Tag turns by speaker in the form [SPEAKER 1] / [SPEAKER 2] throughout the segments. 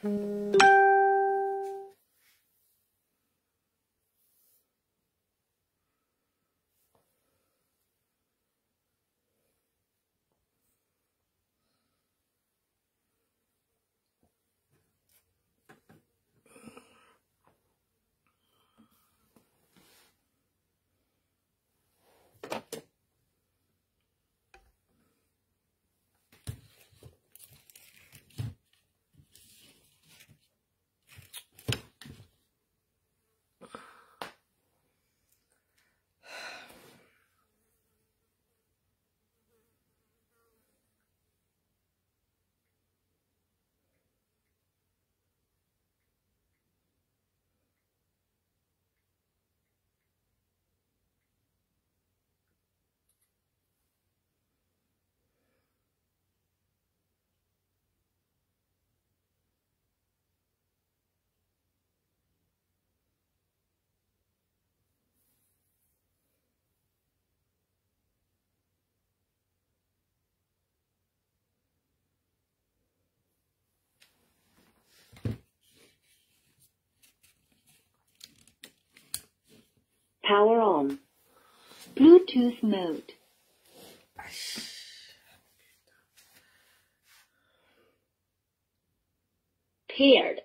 [SPEAKER 1] Power on. Bluetooth mode. Paired.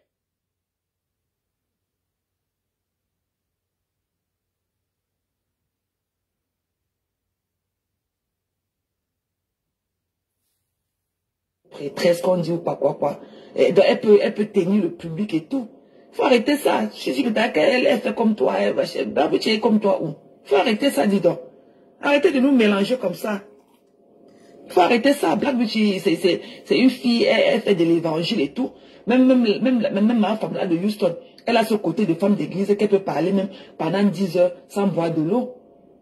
[SPEAKER 2] Prêtresse qu'on dit ou pas quoi. Elle peut tenir le public et tout. Faut arrêter ça. Je suis elle fait comme toi, elle est comme toi où. Faut arrêter ça, dis donc. Arrêtez de nous mélanger comme ça. Faut arrêter ça. Black Beauty, c'est une fille, elle fait de l'évangile et tout. Même ma femme là de Houston, elle a ce côté de femme d'église qu'elle peut parler même pendant 10 heures sans boire de l'eau.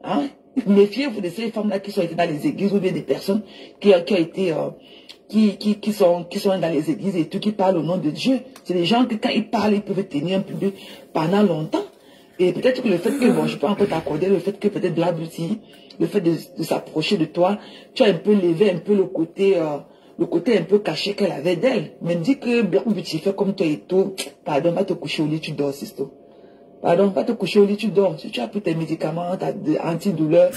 [SPEAKER 2] Hein? Méfiez-vous de ces femmes-là qui sont dans les églises ou bien des personnes qui sont dans les églises et tout, qui parlent au nom de Dieu. C'est des gens que quand ils parlent, ils peuvent tenir un public pendant longtemps. Et peut-être que le fait que, bon, je peux encore t'accorder le fait que peut-être Black Beauty, le fait de s'approcher de toi, tu as un peu levé un peu le côté un peu caché qu'elle avait d'elle. Mais dis que Black Beauty fait comme toi et tout, pardon, va te coucher au lit, tu dors, sisto. Pardon, va te coucher au lit, tu dors. Si tu as pris tes médicaments, antidouleurs,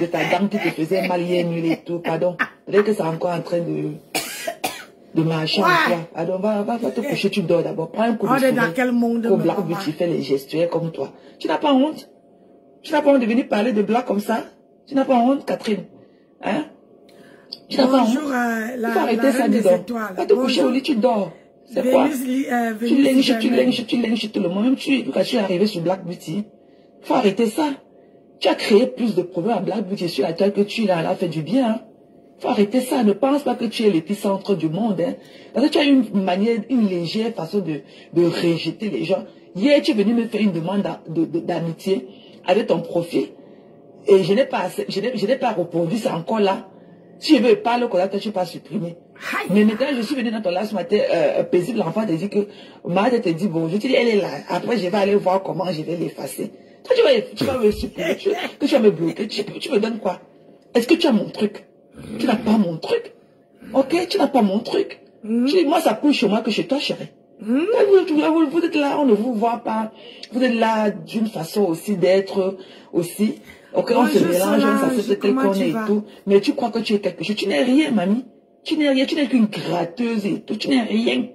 [SPEAKER 2] de ta dame qui te faisait mal hier nuit et tout, pardon. Peut-être que c'est encore en train de marcher en toi. Pardon, va te coucher, tu dors d'abord. Prends un coup de soleil.
[SPEAKER 3] Dans quel monde
[SPEAKER 2] que Black Beauty fait les gestuels comme toi. Tu n'as pas honte? Tu n'as pas honte de venir parler de Black comme ça? Tu n'as pas honte, Catherine? Hein? Tu n'as pas honte? Il faut arrêter ça, dis donc. Va te coucher au lit, tu dors. C'est quoi? Tu lèches tout le monde. Même quand tu es arrivé sur Black Beauty, il faut arrêter ça. Tu as créé plus de problèmes à Black Beauty sur la toile que tu l'as fait du bien. Hein. Il faut arrêter ça. Ne pense pas que tu es l'épicentre du monde. Hein. Parce que tu as une légère façon de rejeter les gens. Hier, tu es venu me faire une demande d'amitié avec ton profil. Et je n'ai pas répondu, c'est encore là. Si je veux parler au collègue, tu ne peux pas supprimer. Mais maintenant, je suis venu dans ton live ce matin, paisible, l'enfant te dit que, Marie te dit, bon, je te dis, elle est là. Après, je vais aller voir comment je vais l'effacer. Toi, tu vas me supprimer, tu vas me bloquer. Tu me donnes quoi? Est-ce que tu as mon truc? Tu n'as pas mon truc? Ok, tu n'as pas mon truc. Tu dis, moi, ça coûte chez moi que chez toi, chérie. Vous êtes là, on ne vous voit pas. Vous êtes là d'une façon aussi d'être aussi. Ok, on se mélange, ça se fait tel qu'on est et tout. Mais tu crois que tu es quelque chose. Tu n'es rien, mamie. Tu n'es rien, tu n'es qu'une gratteuse et tout. Tu n'es rien.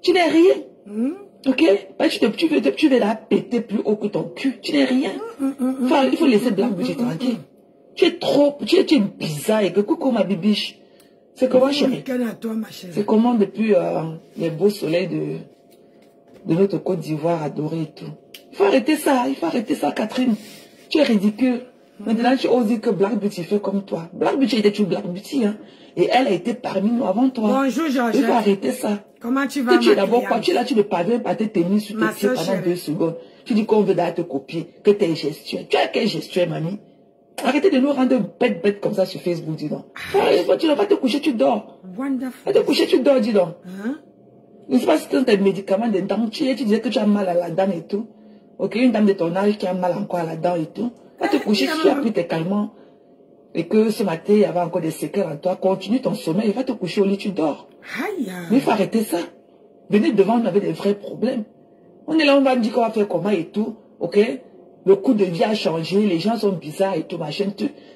[SPEAKER 2] Tu n'es rien. Ok? Tu veux la péter plus haut que ton cul. Tu n'es rien. Enfin, il faut laisser Black Beauty tranquille. Tu es trop, tu es bizarre et que coucou ma bibiche. C'est comment, chérie? C'est comment depuis les beaux soleils de notre Côte d'Ivoire adorée et tout. Il faut arrêter ça, Catherine. Tu es ridicule. Maintenant, tu oses dire que Black Beauty fait comme toi. Black Beauty était une Black Beauty, hein. Et elle a été parmi nous avant toi.
[SPEAKER 3] Bonjour, Georges.
[SPEAKER 2] Il faut arrêter ça.
[SPEAKER 3] Comment tu vas,
[SPEAKER 2] tu es d'abord quoi? Tu es là, tu ne parviens pas à te tenir sur tes pieds pendant 2 secondes. Tu dis qu'on veut d'aller te copier, que tu es gestuelle. Tu as quelle gestuelle, mamie? Arrêtez de nous rendre bêtes comme ça sur Facebook, dis donc. Tu ne vas te coucher, tu dors. Va te coucher, tu dors, dis donc. Ne sais pas si tu tes médicaments de dents, tu disais que tu as mal à la dent et tout. Ok, une dame de ton âge qui a mal encore à la dent et tout. Va te coucher si tu as pris tes calmants. Et que ce matin, il y avait encore des séquelles en toi. Continue ton sommeil, va te coucher au lit, tu dors. Mais il faut arrêter ça. venez devant nous avec des vrais problèmes. On est là, on va dire qu'on va faire comment et tout, ok? Le coût de vie a changé, les gens sont bizarres et tout, machin.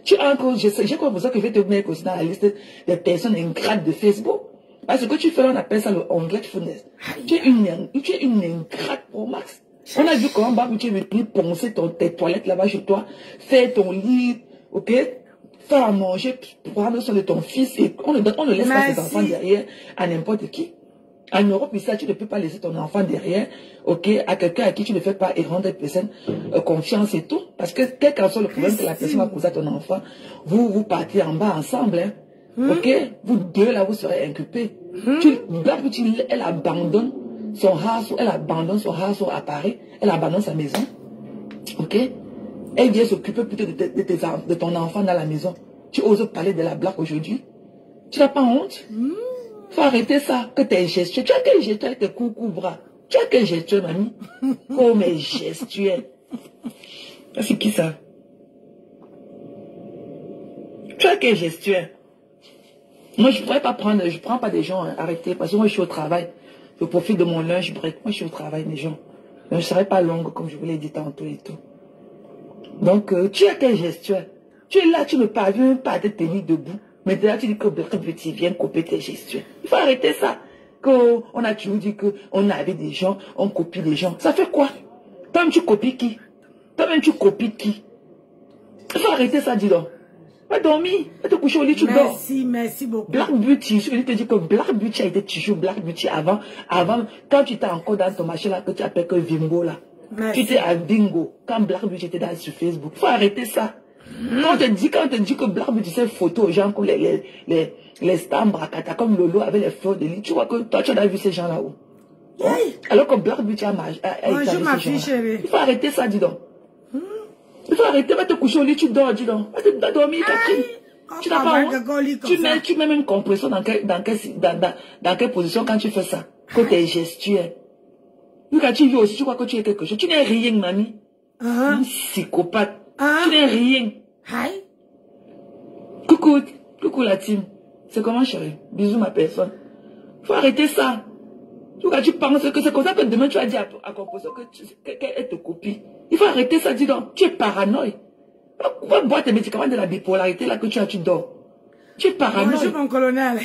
[SPEAKER 2] Tu as encore, j'ai quoi pour ça que je vais te mettre aussi dans la liste des personnes ingrates de Facebook. Parce que tu fais, on appelle ça le ungratefulness. Tu es une ingrate pour Max. On a vu comment Babu, tu es venu poncer tes toilettes là-bas chez toi, faire ton lit, ok? Faire à manger, prendre soin de ton fils et on ne laisse pas ses enfants derrière à n'importe qui. En Europe, ici, tu ne peux pas laisser ton enfant derrière, ok, à quelqu'un à qui tu ne fais pas et rendre personne confiance et tout. Parce que quel qu'en soit le problème que la personne va causer à ton enfant, vous partez en bas ensemble, hein, ok, vous deux là, vous serez inculpés. Elle abandonne son house, elle abandonne son house à Paris, elle abandonne sa maison, ok. Elle vient s'occuper plutôt de ton enfant dans la maison. Tu oses parler de la blague aujourd'hui? Tu n'as pas honte? Faut arrêter ça, que tes gestuels. Tu as quel gestuel avec tes coucou bras? Tu as quel gestuel, mamie? Oh, mes gestuels. C'est qui ça? Tu as quel gestuel? Moi, je pourrais pas prendre, je prends pas des gens arrêtés parce que moi, je suis au travail. Je profite de mon lunch break. Moi, je suis au travail, les gens. Donc, je ne serai pas longue, comme je vous l'ai dit tantôt et tout. Donc, tu as quel gestuel? Tu es là, tu ne parviens pas à te tenir debout. Maintenant, tu dis que petit vient copier tes gestuels. Il faut arrêter ça. On a toujours dit qu'on avait des gens, on copie des gens. Ça fait quoi? Toi-même, tu copies qui? Toi-même, tu copies qui? Il faut arrêter ça, dis donc. Va dormir, va te coucher au lit, tu dors.
[SPEAKER 1] Merci beaucoup.
[SPEAKER 2] Black Beauty, je vais te dire que Black Beauty a été toujours Black Beauty avant, quand tu étais encore dans ton machin là, que tu appelles que Vimbo là. Merci. Tu étais à Bingo, quand Black Beauty était sur Facebook. Il faut arrêter ça. Quand on te dit que Black Beauty c'est photo aux gens comme les stars Brakata, comme Lolo avec les fleurs de lit, tu vois que toi tu as vu ces gens là-haut. Alors que Black Beauty a
[SPEAKER 1] bonjour ma fille chérie.
[SPEAKER 2] Il faut arrêter ça, dis donc. Il faut arrêter, va te coucher au lit, tu dors, dis donc. Va dormir, Catherine. Tu n'as pas honte. Tu mets même une compression dans quelle position quand tu fais ça. Que tes gestuels. Vu quand tu vis aussi, tu crois que tu es quelque chose. Tu n'es rien, mamie. Un psychopathe. Tu n'es rien. Coucou la team. C'est comment, chérie? Bisous ma personne. Faut arrêter ça. Quand tu penses que c'est comme ça que demain tu as dit à composition qu'elle te copie. Il faut arrêter ça, dis donc. Tu es paranoïe. Va boire tes médicaments de la bipolarité là que tu dors. Tu es paranoïe.
[SPEAKER 1] Bonjour mon colonel.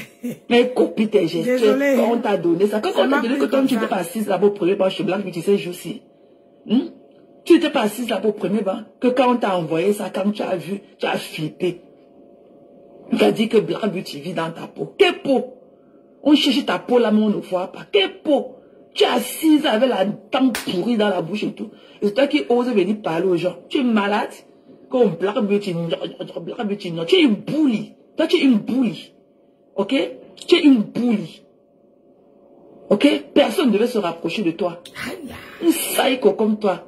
[SPEAKER 2] Mais copie tes gestes.
[SPEAKER 1] Désolé.
[SPEAKER 2] Quand on t'a donné ça. Quand on t'a donné que toi tu n'étais pas assise là-bas au premier banc chez Black Beauty ces jours-ci. Tu n'étais pas assise là-bas au premier banc. Que quand on t'a envoyé ça, quand tu as vu, tu as flippé. Tu as dit que Black Beauty vit dans ta peau. Quelle peau? On cherche ta peau là, mais on ne voit pas. Quelle peau? Tu es assise avec la dent pourrie dans la bouche et tout. Et c'est toi qui oses venir parler aux gens. Tu es malade? Comme Black Beauty, tu es une bully. Toi, tu es une bully. Ok? Tu es une bully. Ok? Personne ne devait se rapprocher de toi. Une psycho comme toi.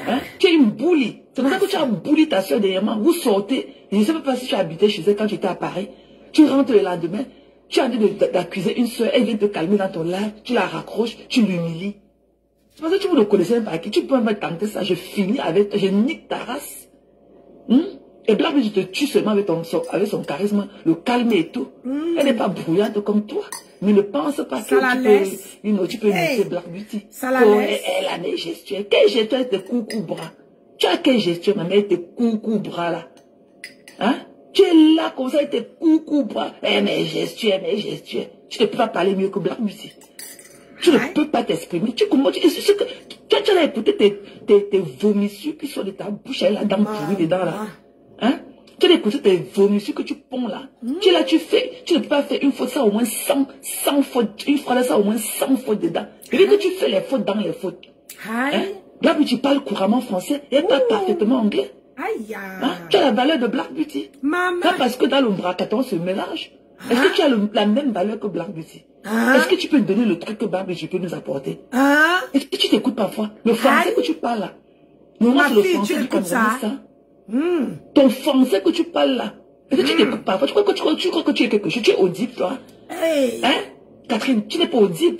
[SPEAKER 2] Hein? Tu es une bully. C'est pour ça que tu as bully ta soeur dernièrement. Vous sortez. Je ne sais pas si tu habitais chez elle quand tu étais à Paris. Tu rentres le lendemain. Tu as envie d'accuser une soeur, elle vient te calmer dans ton live, tu la raccroches, tu l'humilies. C'est parce que tu ne le connaissais pas qui. Tu peux me tenter ça, je finis avec toi, je nique ta race. Et Black Beauty te tue seulement avec son charisme, le calme et tout. Elle n'est pas bruyante comme toi. Mais ne pense pas que tu peux lutter Black Beauty. Elle a des gestuels. Quel gestuel tes coucou bras? Tu as quel gestuel, ma mère, tes coucou bras là? Hein? Tu es là comme ça et tes coucou bras. Mes gestuels. Tu ne peux pas parler mieux que Black Beauty. Tu ne peux pas t'exprimer. Tu as écouté tes vomissures qui sont de ta bouche, elle a la dent pourrie dedans là. Hein? Tu as écouté tes vomissures que tu ponds là. Tu es là, tu ne peux pas faire une faute, ça au moins 100 fautes. Une phrase, ça au moins 100 fautes dedans. Et que tu fais les fautes dans les fautes. Hein? Black Beauty parle couramment français et elle parle parfaitement anglais. Hein? Tu as la valeur de Black Beauty. Pas parce que dans le Brakata on se mélange. Est-ce que tu as la même valeur que Black Beauty? Est-ce que tu peux donner le truc que Black Beauty peut nous apporter? Est-ce que tu t'écoutes parfois? Le français que tu parles là.
[SPEAKER 1] Ma fille, tu écoutes ça?
[SPEAKER 2] Ton français que tu parles là. Est-ce que tu t'écoutes parfois? Tu crois que tu es quelque chose? Tu es audible toi? Hein? Catherine, tu n'es pas audible.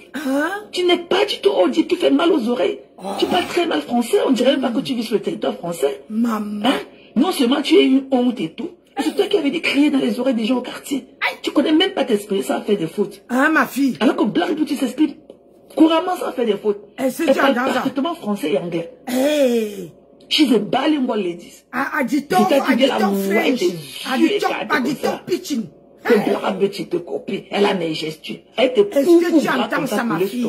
[SPEAKER 2] Tu n'es pas du tout audible. Tu fais mal aux oreilles. Tu parles très mal français. On dirait même pas que tu vis sur le territoire français.
[SPEAKER 1] Maman.
[SPEAKER 2] Hein? Non seulement tu es une honte et tout. C'est toi qui avais dit crier dans les oreilles des gens au quartier. Tu connais même pas t'exprimer, ça a fait des fautes.
[SPEAKER 1] Ma fille.
[SPEAKER 2] Alors que Black Beauty s'exprime Couramment, ça fait des fautes.
[SPEAKER 1] Elle
[SPEAKER 2] parle parfaitement français et anglais.
[SPEAKER 1] Hey.
[SPEAKER 2] She's a bilingual lady.
[SPEAKER 1] Adito French. Adito pitching.
[SPEAKER 2] Que Black Betty te copie. Elle a mes gestuels. Elle te pousse.
[SPEAKER 1] Est-ce que tu entends ça, ma fille?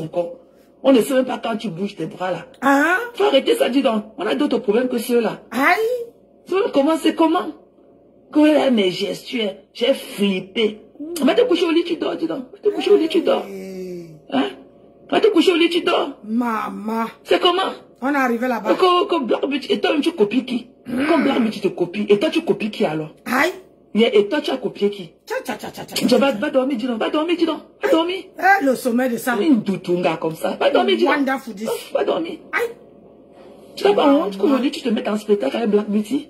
[SPEAKER 2] On ne sait même pas quand tu bouges tes bras là.
[SPEAKER 1] Hein?
[SPEAKER 2] Faut arrêter ça, dis donc. On a d'autres problèmes que ceux-là.
[SPEAKER 1] Aïe.
[SPEAKER 2] Comment c'est comment? Quand elle a mes gestuels, j'ai flippé. Va te coucher au lit, tu dors, dis donc. Va te coucher au lit, tu dors. Hein? Va te coucher au lit, tu dors.
[SPEAKER 1] Maman.
[SPEAKER 2] C'est comment?
[SPEAKER 1] On est arrivé là-bas.
[SPEAKER 2] Comme Black Betty, et toi, tu copies qui? Comme Black Betty te copie, et toi, tu copies qui alors?
[SPEAKER 1] Aïe.
[SPEAKER 2] Et toi, tu as copié qui? Va dormir, dis donc. Va dormir, dis donc. Va dormir.
[SPEAKER 1] Le sommet de ça.
[SPEAKER 2] Une doutunga comme ça. Va dormir, dis donc. Va dormir. Aïe. Tu n'as pas honte qu'aujourd'hui, tu te mettes en spectacle avec Black Beauty?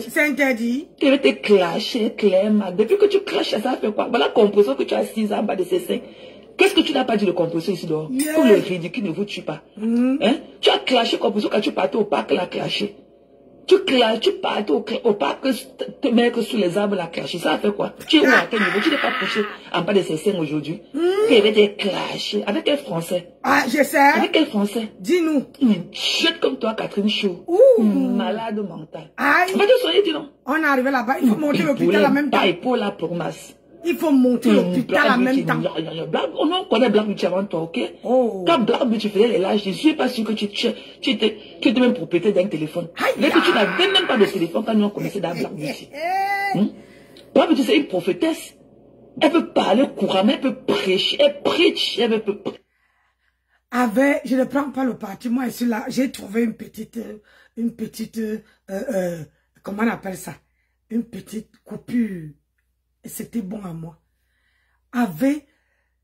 [SPEAKER 1] C'est interdit.
[SPEAKER 2] Tu veux te clasher, Clément. Depuis que tu clashes, ça fait quoi? Voilà la composition que tu as 6 ans en bas de ses seins. Qu'est-ce que tu n'as pas dit de composition ici dehors? Pour le ridicule ne vous tue pas. Hein? Tu as clashé composition quand tu partais au parc, la clasher. Tu partais au parc, te mettre sous les arbres, la clasher. Ça a fait quoi? Tu es où à quel niveau? Tu n'es pas couché en bas de ses seins aujourd'hui. Tu veux te clasher. Avec quel français?
[SPEAKER 1] Ah, je sais.
[SPEAKER 2] Avec quel français?
[SPEAKER 1] Dis-nous.
[SPEAKER 2] Une chute comme toi, Catherine Chou. Malade mentale.
[SPEAKER 1] Aïe.
[SPEAKER 2] On va te soigner, dis donc.
[SPEAKER 1] On est arrivé là-bas, il faut monter l'hôpital en même temps.
[SPEAKER 2] Pour la promesse.
[SPEAKER 1] Il faut monter l'hôpital en même temps.
[SPEAKER 2] On connaît Black Beauty avant toi, ok? Quand Black Beauty faisait les lâches, je ne suis pas sûr que tu étais même propriétaire d'un téléphone. Mais que tu n'avais même pas de téléphone quand nous on connaissait dans Black Beauty. Black Beauty, c'est une prophétesse. Elle peut parler couramment, elle peut prêcher, elle prêche, elle peut...
[SPEAKER 1] Je ne prends pas le parti, moi, ici, là, j'ai trouvé une petite, comment on appelle ça? Une petite coupure. Et c'était bon à moi.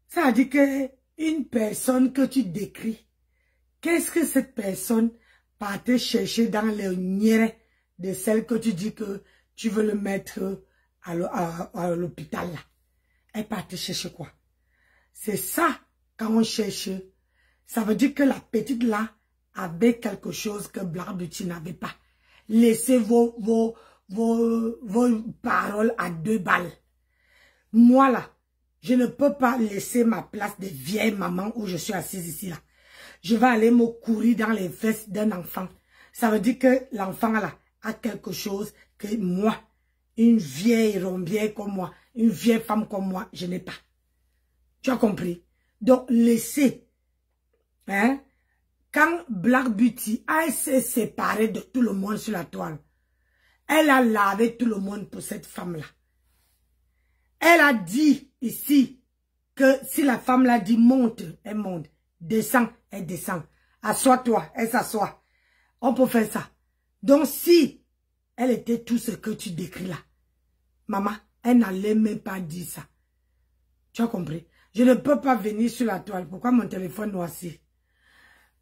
[SPEAKER 1] Ça a dit que une personne que tu décris, qu'est-ce que cette personne partait chercher dans le niais de celle que tu dis que tu veux le mettre à l'hôpital là? Elle partait chercher quoi? C'est ça, quand on cherche, ça veut dire que la petite là avait quelque chose que Black Beauty n'avait pas. Laissez vos paroles à 2 balles. Moi, là, je ne peux pas laisser ma place de vieille maman où je suis assise ici, là. Je vais aller me courir dans les fesses d'un enfant. Ça veut dire que l'enfant, là, a quelque chose que moi, une vieille rombière comme moi, une vieille femme comme moi, je n'ai pas. Tu as compris? Donc, laissez. Hein? Quand Black Beauty s'est séparée de tout le monde sur la toile, elle a lavé tout le monde pour cette femme-là. Elle a dit ici que si la femme l'a dit monte, elle monte. Descend, elle descend. Assois-toi, elle s'assoit. On peut faire ça. Donc si elle était tout ce que tu décris là, maman, elle n'allait même pas dire ça. Tu as compris? Je ne peux pas venir sur la toile. Pourquoi mon téléphone noirci?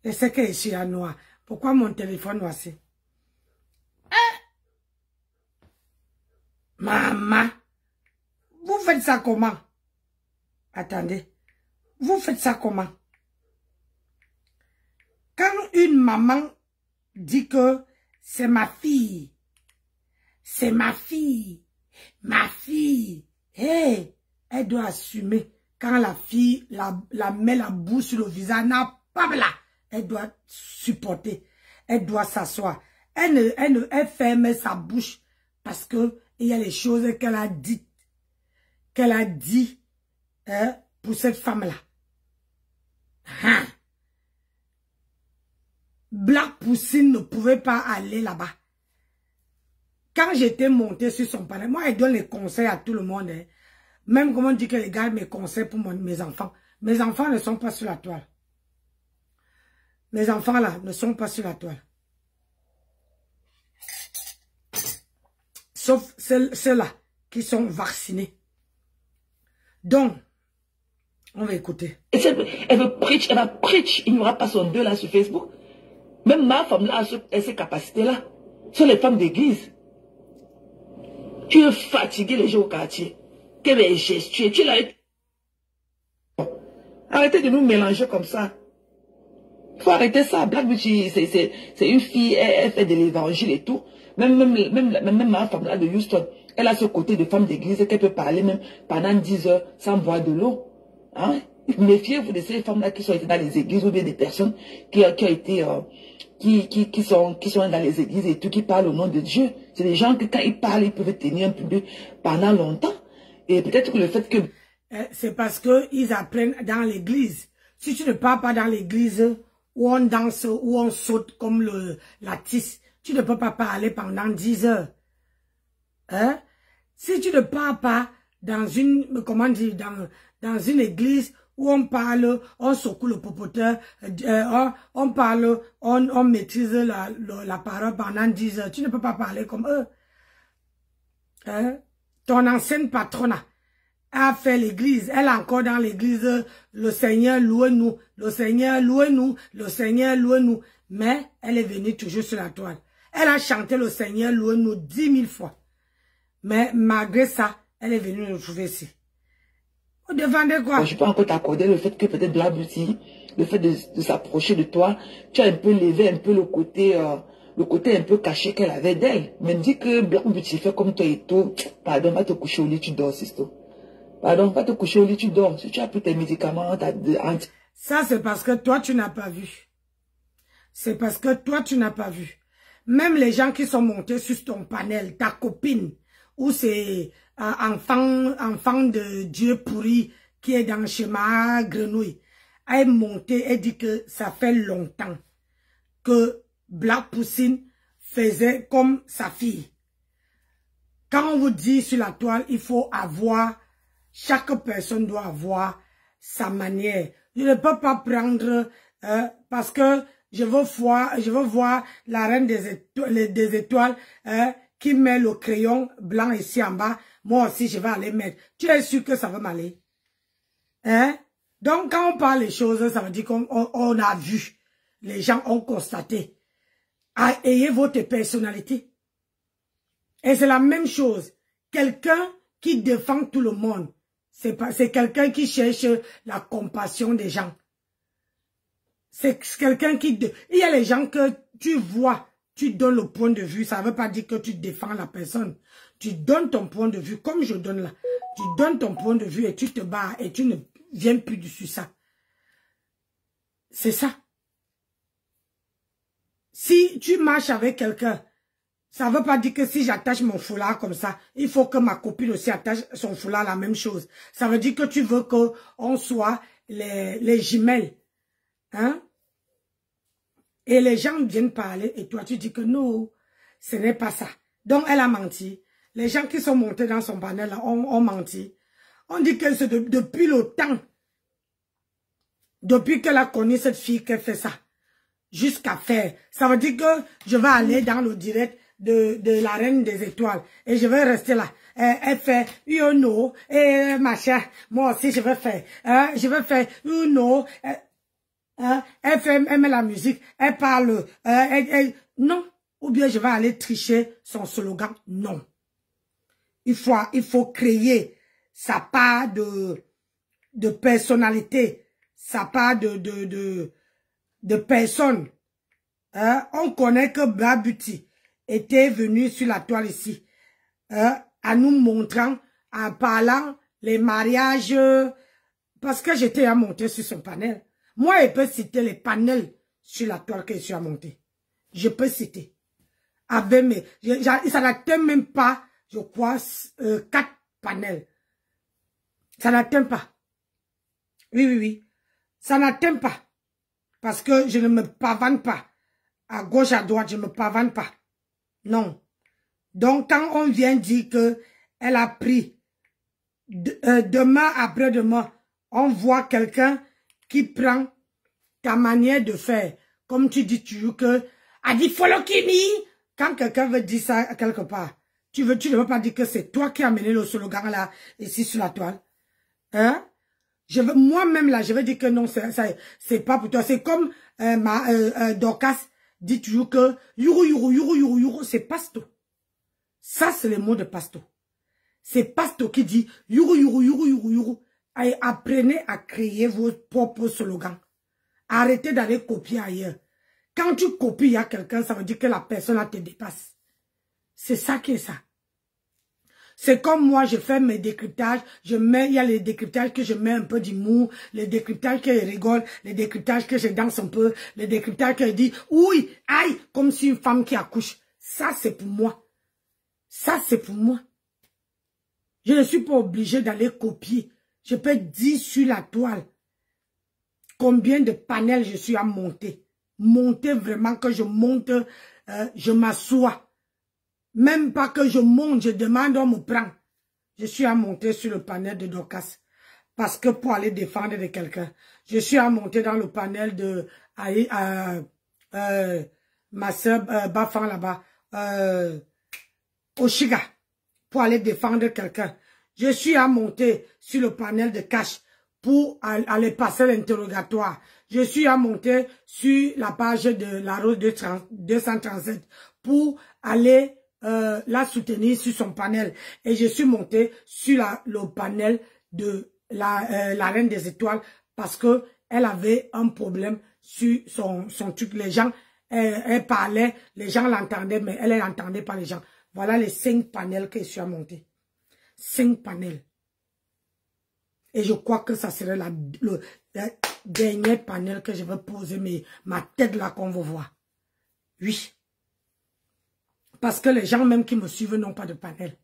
[SPEAKER 1] Je sais que je suis à noir. Pourquoi mon téléphone noirci? Maman, vous faites ça comment? Attendez. Vous faites ça comment? Quand une maman dit que c'est ma fille, hey, elle doit assumer. Quand la fille la met la bouche sur le visage, elle doit supporter. Elle doit s'asseoir. Elle ferme sa bouche parce que il y a les choses qu'elle a dites. Pour cette femme-là. Black Poussine ne pouvait pas aller là-bas. Quand j'étais montée sur son panel, moi, elle donne les conseils à tout le monde. Hein. Même comme on dit que les gars mes conseils pour mes enfants. Mes enfants ne sont pas sur la toile. Mes enfants là ne sont pas sur la toile. Sauf ceux-là qui sont vaccinés. Donc, on va écouter.
[SPEAKER 2] Elle va preach. Il n'y aura pas son deux là sur Facebook. Même ma femme là a ces capacités-là. Ce sont les femmes d'église. Tu es fatigué les gens au quartier. Quelle est gestuelle? Tu l'as. Arrêtez de nous mélanger comme ça. Il faut arrêter ça. Black Beauty, c'est une fille, elle fait de l'évangile et tout. Même ma femme là de Houston, elle a ce côté de femme d'église qu'elle peut parler même pendant 10 heures sans boire de l'eau. Hein? Méfiez-vous de ces femmes-là qui sont dans les églises ou bien des personnes qui sont dans les églises et tout, qui parlent au nom de Dieu. C'est des gens que quand ils parlent, ils peuvent tenir un peu pendant longtemps. Et peut-être que le fait que...
[SPEAKER 1] C'est parce qu'ils apprennent dans l'église. Si tu ne parles pas dans l'église où on danse, où on saute comme la tisse, tu ne peux pas parler pendant 10 heures. Hein? Si tu ne parles pas dans une, comment dire, dans une église où on parle, on secoue le popoteur, on parle, on maîtrise la parole pendant 10 heures, tu ne peux pas parler comme eux. Hein? Ton ancienne patronne a fait l'église, elle est encore dans l'église, le Seigneur loue-nous, le Seigneur loue-nous, le Seigneur loue-nous. Mais elle est venue toujours sur la toile. Elle a chanté le Seigneur loue-nous 10 000 fois. Mais malgré ça, elle est venue nous trouver ici. Vous demandez quoi?
[SPEAKER 2] Je peux encore t'accorder le fait que peut-être Black Beauty, le fait de s'approcher de toi, tu as un peu levé un peu le côté un peu caché qu'elle avait d'elle. Mais dis que Black Beauty fait comme toi et tout, pardon, va te coucher au lit, tu dors, Sisto. Pardon, va te coucher au lit, tu dors. Si tu as pris tes médicaments,
[SPEAKER 1] ça, c'est parce que toi, tu n'as pas vu. C'est parce que toi, tu n'as pas vu. Même les gens qui sont montés sur ton panel, ta copine, ou c'est enfant de Dieu pourri qui est dans le schéma grenouille, elle est montée et dit que ça fait longtemps que Black Poussine faisait comme sa fille. Quand on vous dit sur la toile, il faut avoir... Chaque personne doit avoir sa manière. Je ne peux pas prendre parce que je veux voir la reine des étoiles qui met le crayon blanc ici en bas. Moi aussi, je vais aller mettre. Tu es sûr que ça va m'aller? Hein? Donc, quand on parle les choses, ça veut dire qu'on a vu. Les gens ont constaté. Ayez votre personnalité. Et c'est la même chose. Quelqu'un qui défend tout le monde. C'est quelqu'un qui cherche la compassion des gens. C'est quelqu'un qui... Il y a les gens que tu vois, tu donnes le point de vue. Ça ne veut pas dire que tu défends la personne. Tu donnes ton point de vue, comme je donne là. Tu donnes ton point de vue et tu te bats et tu ne viens plus dessus ça. C'est ça. Si tu marches avec quelqu'un, ça ne veut pas dire que si j'attache mon foulard comme ça, il faut que ma copine aussi attache son foulard la même chose. Ça veut dire que tu veux qu'on soit les jumelles. Hein? Et les gens viennent parler et toi tu dis que non, ce n'est pas ça. Donc elle a menti. Les gens qui sont montés dans son panel là, ont menti. On dit que c'est depuis le temps, depuis qu'elle a connu cette fille qu'elle fait ça, jusqu'à faire. Ça veut dire que je vais aller dans le direct de la reine des étoiles. Et je vais rester là. Elle fait you know, et machin. Moi aussi je vais faire. Je vais faire you know. Elle met la musique. Elle parle. Non. Ou bien je vais aller tricher son slogan. Non. Il faut créer sa part de personnalité. Sa part de personne. On connaît que Black Beauty était venu sur la toile ici, à nous montrant, en parlant les mariages, parce que j'étais à monter sur son panel. Moi, je peux citer les panels sur la toile que je suis à monter. Je peux citer. Avec mes, ça n'atteint même pas, je crois, 4 panels. Ça n'atteint pas. Oui. Ça n'atteint pas. Parce que je ne me pavane pas. À gauche, à droite, je ne me pavane pas. Non. Donc, quand on vient dire que elle a pris demain après-demain, on voit quelqu'un qui prend ta manière de faire. Comme tu dis toujours que a dit follow Kimi. Quand quelqu'un veut dire ça quelque part, tu ne veux pas dire que c'est toi qui as amené le slogan là, ici sur la toile. Hein? Moi-même là, je vais dire que non, c'est pas pour toi. C'est comme Dorcas dit toujours que yuru, c'est Pasto. Ça, c'est le mot de Pasto. C'est Pasto qui dit yuru. Apprenez à créer vos propres slogans. Arrêtez d'aller copier ailleurs. Quand tu copies, il y a quelqu'un, ça veut dire que la personne là te dépasse. C'est ça qui est ça. C'est comme moi, je fais mes décryptages, il y a les décryptages que je mets un peu d'humour, les décryptages que je rigole, les décryptages que je danse un peu, les décryptages que je dis, oui, aïe, comme si une femme qui accouche. Ça, c'est pour moi. Ça, c'est pour moi. Je ne suis pas obligée d'aller copier. Je peux dire sur la toile combien de panels je suis à monter. Monter vraiment, que je monte, je m'assois. Même pas que je monte, je demande, on me prend. Je suis à monter sur le panel de Dorcas. Parce que pour aller défendre de quelqu'un. Je suis à monter dans le panel de ma soeur Bafan là-bas. Oshiga. Pour aller défendre quelqu'un. Je suis à monter sur le panel de Cash. Pour aller passer l'interrogatoire. Je suis à monter sur la page de la Rose 237. Pour aller la soutenir sur son panel. Et je suis montée sur le panel de la Reine des Étoiles parce que elle avait un problème sur son truc. Les gens, elle parlait, les gens l'entendaient, mais elle n'entendait pas les gens. Voilà les 5 panels que je suis à monter. 5 panels. Et je crois que ça serait le dernier panel que je vais poser ma tête là qu'on va voir. Oui. Parce que les gens même qui me suivent n'ont pas de panel.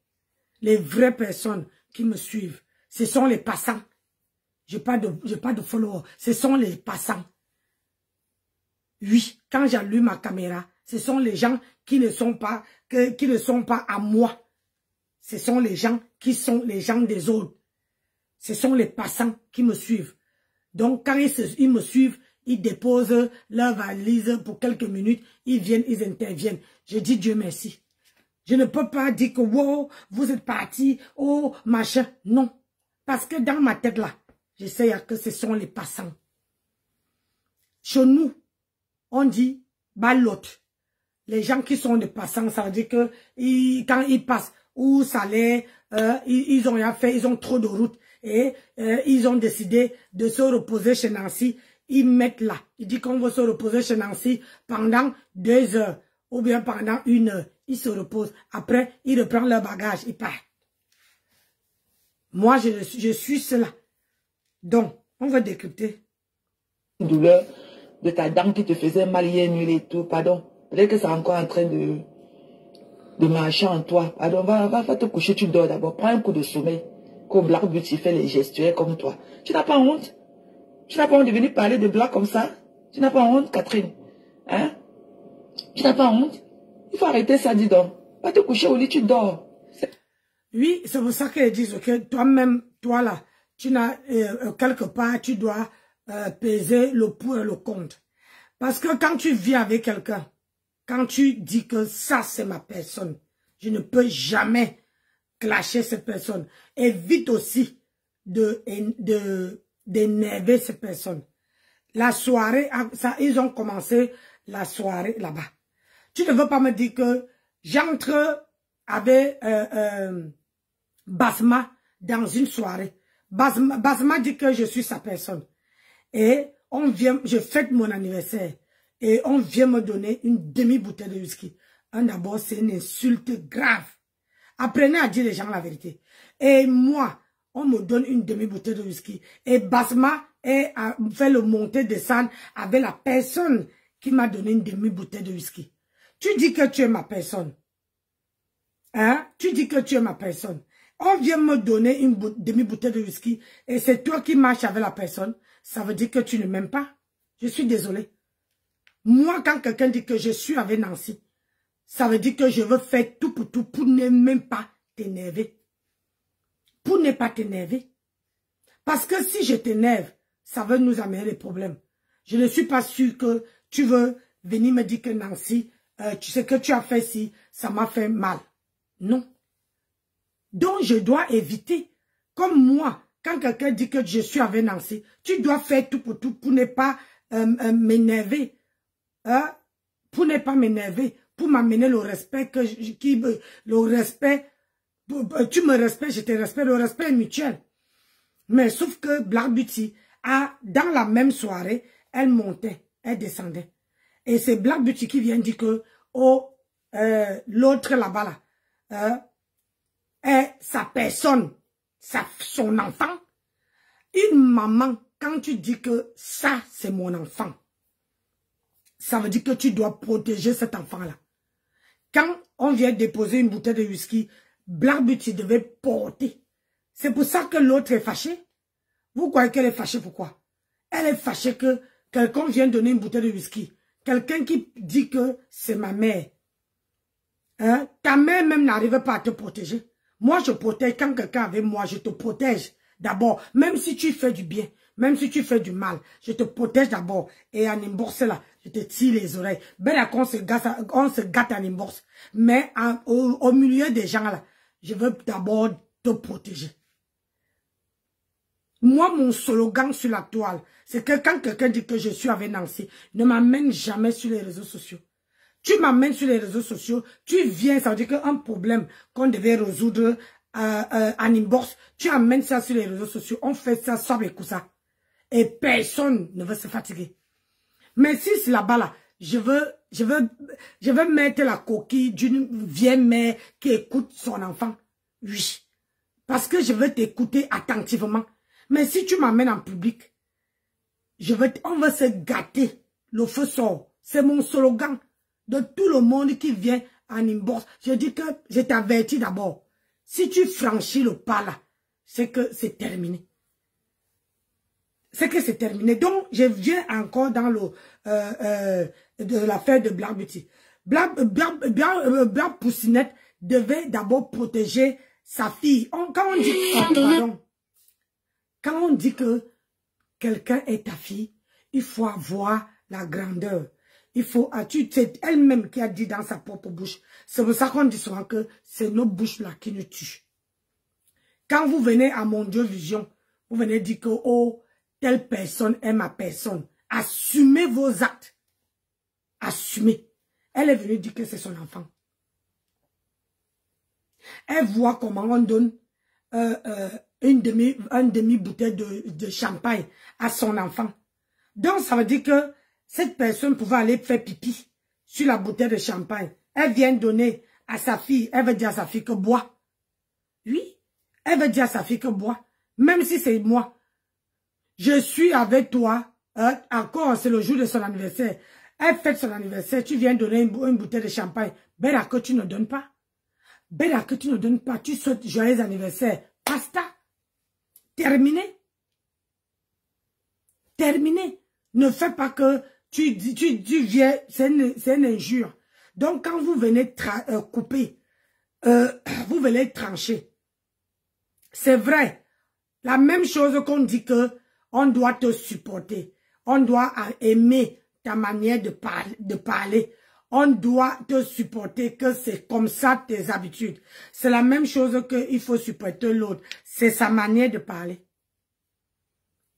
[SPEAKER 1] Les vraies personnes qui me suivent, ce sont les passants. J'ai pas de followers. Ce sont les passants. Oui, quand j'allume ma caméra, ce sont les gens qui ne sont pas à moi. Ce sont les gens qui sont les gens des autres. Ce sont les passants qui me suivent. Donc, quand ils me suivent, ils déposent leur valise pour quelques minutes, ils viennent, ils interviennent. Je dis Dieu merci. Je ne peux pas dire que, wow, vous êtes partis, oh, machin. Non. Parce que dans ma tête là, je sais que ce sont les passants. Chez nous, on dit, balote. Les gens qui sont des passants, ça veut dire que quand ils passent, où ça l'est, ils ont rien fait, ils ont trop de route. Et ils ont décidé de se reposer chez Nancy. Ils mettent là. Ils disent qu'on va se reposer chez Nancy pendant 2 heures. Ou bien pendant 1 heure. Ils se reposent. Après, ils reprennent leur bagage. Ils partent. Moi, je suis cela. Donc, on va décrypter.
[SPEAKER 2] Douleur de ta dent qui te faisait mal hier nuit et tout. Pardon. Peut-être que c'est encore en train de marcher en toi. Pardon, va te coucher, tu dors d'abord. Prends un coup de sommeil. Comme Black Beauty fait les gestuels comme toi. Tu n'as pas honte? Tu n'as pas honte de venir parler de Black comme ça? Tu n'as pas honte, Catherine? Hein? Tu n'as pas honte? Il faut arrêter ça, dis donc. Va te coucher au lit, tu dors.
[SPEAKER 1] Oui, c'est pour ça qu'ils disent que toi-même, toi là, tu n'as quelque part, tu dois peser le pour et le contre. Parce que quand tu vis avec quelqu'un, quand tu dis que ça c'est ma personne, je ne peux jamais clasher cette personne. Évite aussi d'énerver cette personne. La soirée, ça, ils ont commencé la soirée là-bas. Tu ne veux pas me dire que j'entre avec Basma dans une soirée. Basma dit que je suis sa personne. Et je fête mon anniversaire. Et on vient me donner une demi-bouteille de whisky. D'abord, c'est une insulte grave. Apprenez à dire les gens la vérité. Et moi, on me donne une demi-bouteille de whisky. Et Basma a fait le monter-descendre avec la personne qui m'a donné une demi-bouteille de whisky. Tu dis que tu es ma personne. Hein? Tu dis que tu es ma personne. On vient me donner une demi-bouteille de whisky et c'est toi qui marches avec la personne. Ça veut dire que tu ne m'aimes pas. Je suis désolée. Moi, quand quelqu'un dit que je suis avec Nancy, ça veut dire que je veux faire tout pour ne même pas t'énerver. Pour ne pas t'énerver. Parce que si je t'énerve, ça va nous amener des problèmes. Je ne suis pas sûre que tu veux venir me dire que Nancy, tu sais que tu as fait si ça m'a fait mal. Non. Donc je dois éviter. Comme moi, quand quelqu'un dit que je suis avec Nancy, tu dois faire tout pour ne pas m'énerver. Pour ne pas m'énerver. Pour m'amener le respect le respect, tu me respectes, je te respecte, le respect est mutuel. Mais sauf que Black Beauty dans la même soirée, elle montait, elle descendait. Et c'est Black Beauty qui vient dire que l'autre là-bas là, est sa personne, son enfant. Une maman, quand tu dis que ça, c'est mon enfant, ça veut dire que tu dois protéger cet enfant-là. Quand on vient déposer une bouteille de whisky, Black Beauty devait porter. C'est pour ça que l'autre est fâchée. Vous croyez qu'elle est fâchée pourquoi? Elle est fâchée que quelqu'un vient donner une bouteille de whisky. Quelqu'un qui dit que c'est ma mère. Hein? Ta mère même n'arrive pas à te protéger. Moi, je protège. Quand quelqu'un est avec moi, je te protège d'abord. Même si tu fais du bien, même si tu fais du mal, je te protège d'abord. Et en inbox là, je te tire les oreilles. Ben d'accord, on se gâte en inbox. Mais au milieu des gens là, je veux d'abord te protéger. Moi, mon slogan sur la toile, c'est que quand quelqu'un dit que je suis avec Nancy, ne m'amène jamais sur les réseaux sociaux. Tu m'amènes sur les réseaux sociaux, tu viens, ça veut dire qu'un problème qu'on devait résoudre en inbox, tu amènes ça sur les réseaux sociaux, on fait ça sans ça. Et personne ne veut se fatiguer. Mais si c'est là-bas, là, je veux mettre la coquille d'une vieille mère qui écoute son enfant. Oui. Parce que je veux t'écouter attentivement. Mais si tu m'amènes en public, on va se gâter. Le feu sort. C'est mon slogan de tout le monde qui vient en inbox. Je dis que je t'avertis d'abord. Si tu franchis le pas là, c'est que c'est terminé. C'est que c'est terminé. Donc, je viens encore dans de l'affaire de Black Beauty. Black Poussinette devait d'abord protéger sa fille. Quand on dit que quelqu'un est ta fille, il faut avoir la grandeur. Il faut, c'est elle-même qui a dit dans sa propre bouche. C'est pour ça qu'on dit souvent que c'est nos bouches là qui nous tuent. Quand vous venez à Mon Dieu Vision, vous venez dire que, oh, telle personne est ma personne. Assumez vos actes. Assumez. Elle est venue dire que c'est son enfant. Elle voit comment on donne une demi-bouteille de champagne à son enfant. Donc, ça veut dire que cette personne pouvait aller faire pipi sur la bouteille de champagne. Elle vient donner à sa fille. Elle veut dire à sa fille que bois. Oui. Elle veut dire à sa fille que bois. Même si c'est moi. Je suis avec toi. Encore, c'est le jour de son anniversaire. Elle fête son anniversaire. Tu viens donner une bouteille de champagne. Ben, que tu ne donnes pas. Ben, que tu ne donnes pas. Tu souhaites joyeux anniversaire. Basta. Terminé. Terminé. Ne fais pas que tu viens. C'est une injure. Donc, quand vous venez couper, vous venez trancher. C'est vrai. La même chose qu'on dit que on doit te supporter. On doit aimer ta manière de parler. On doit te supporter, que c'est comme ça tes habitudes. C'est la même chose qu'il faut supporter l'autre. C'est sa manière de parler.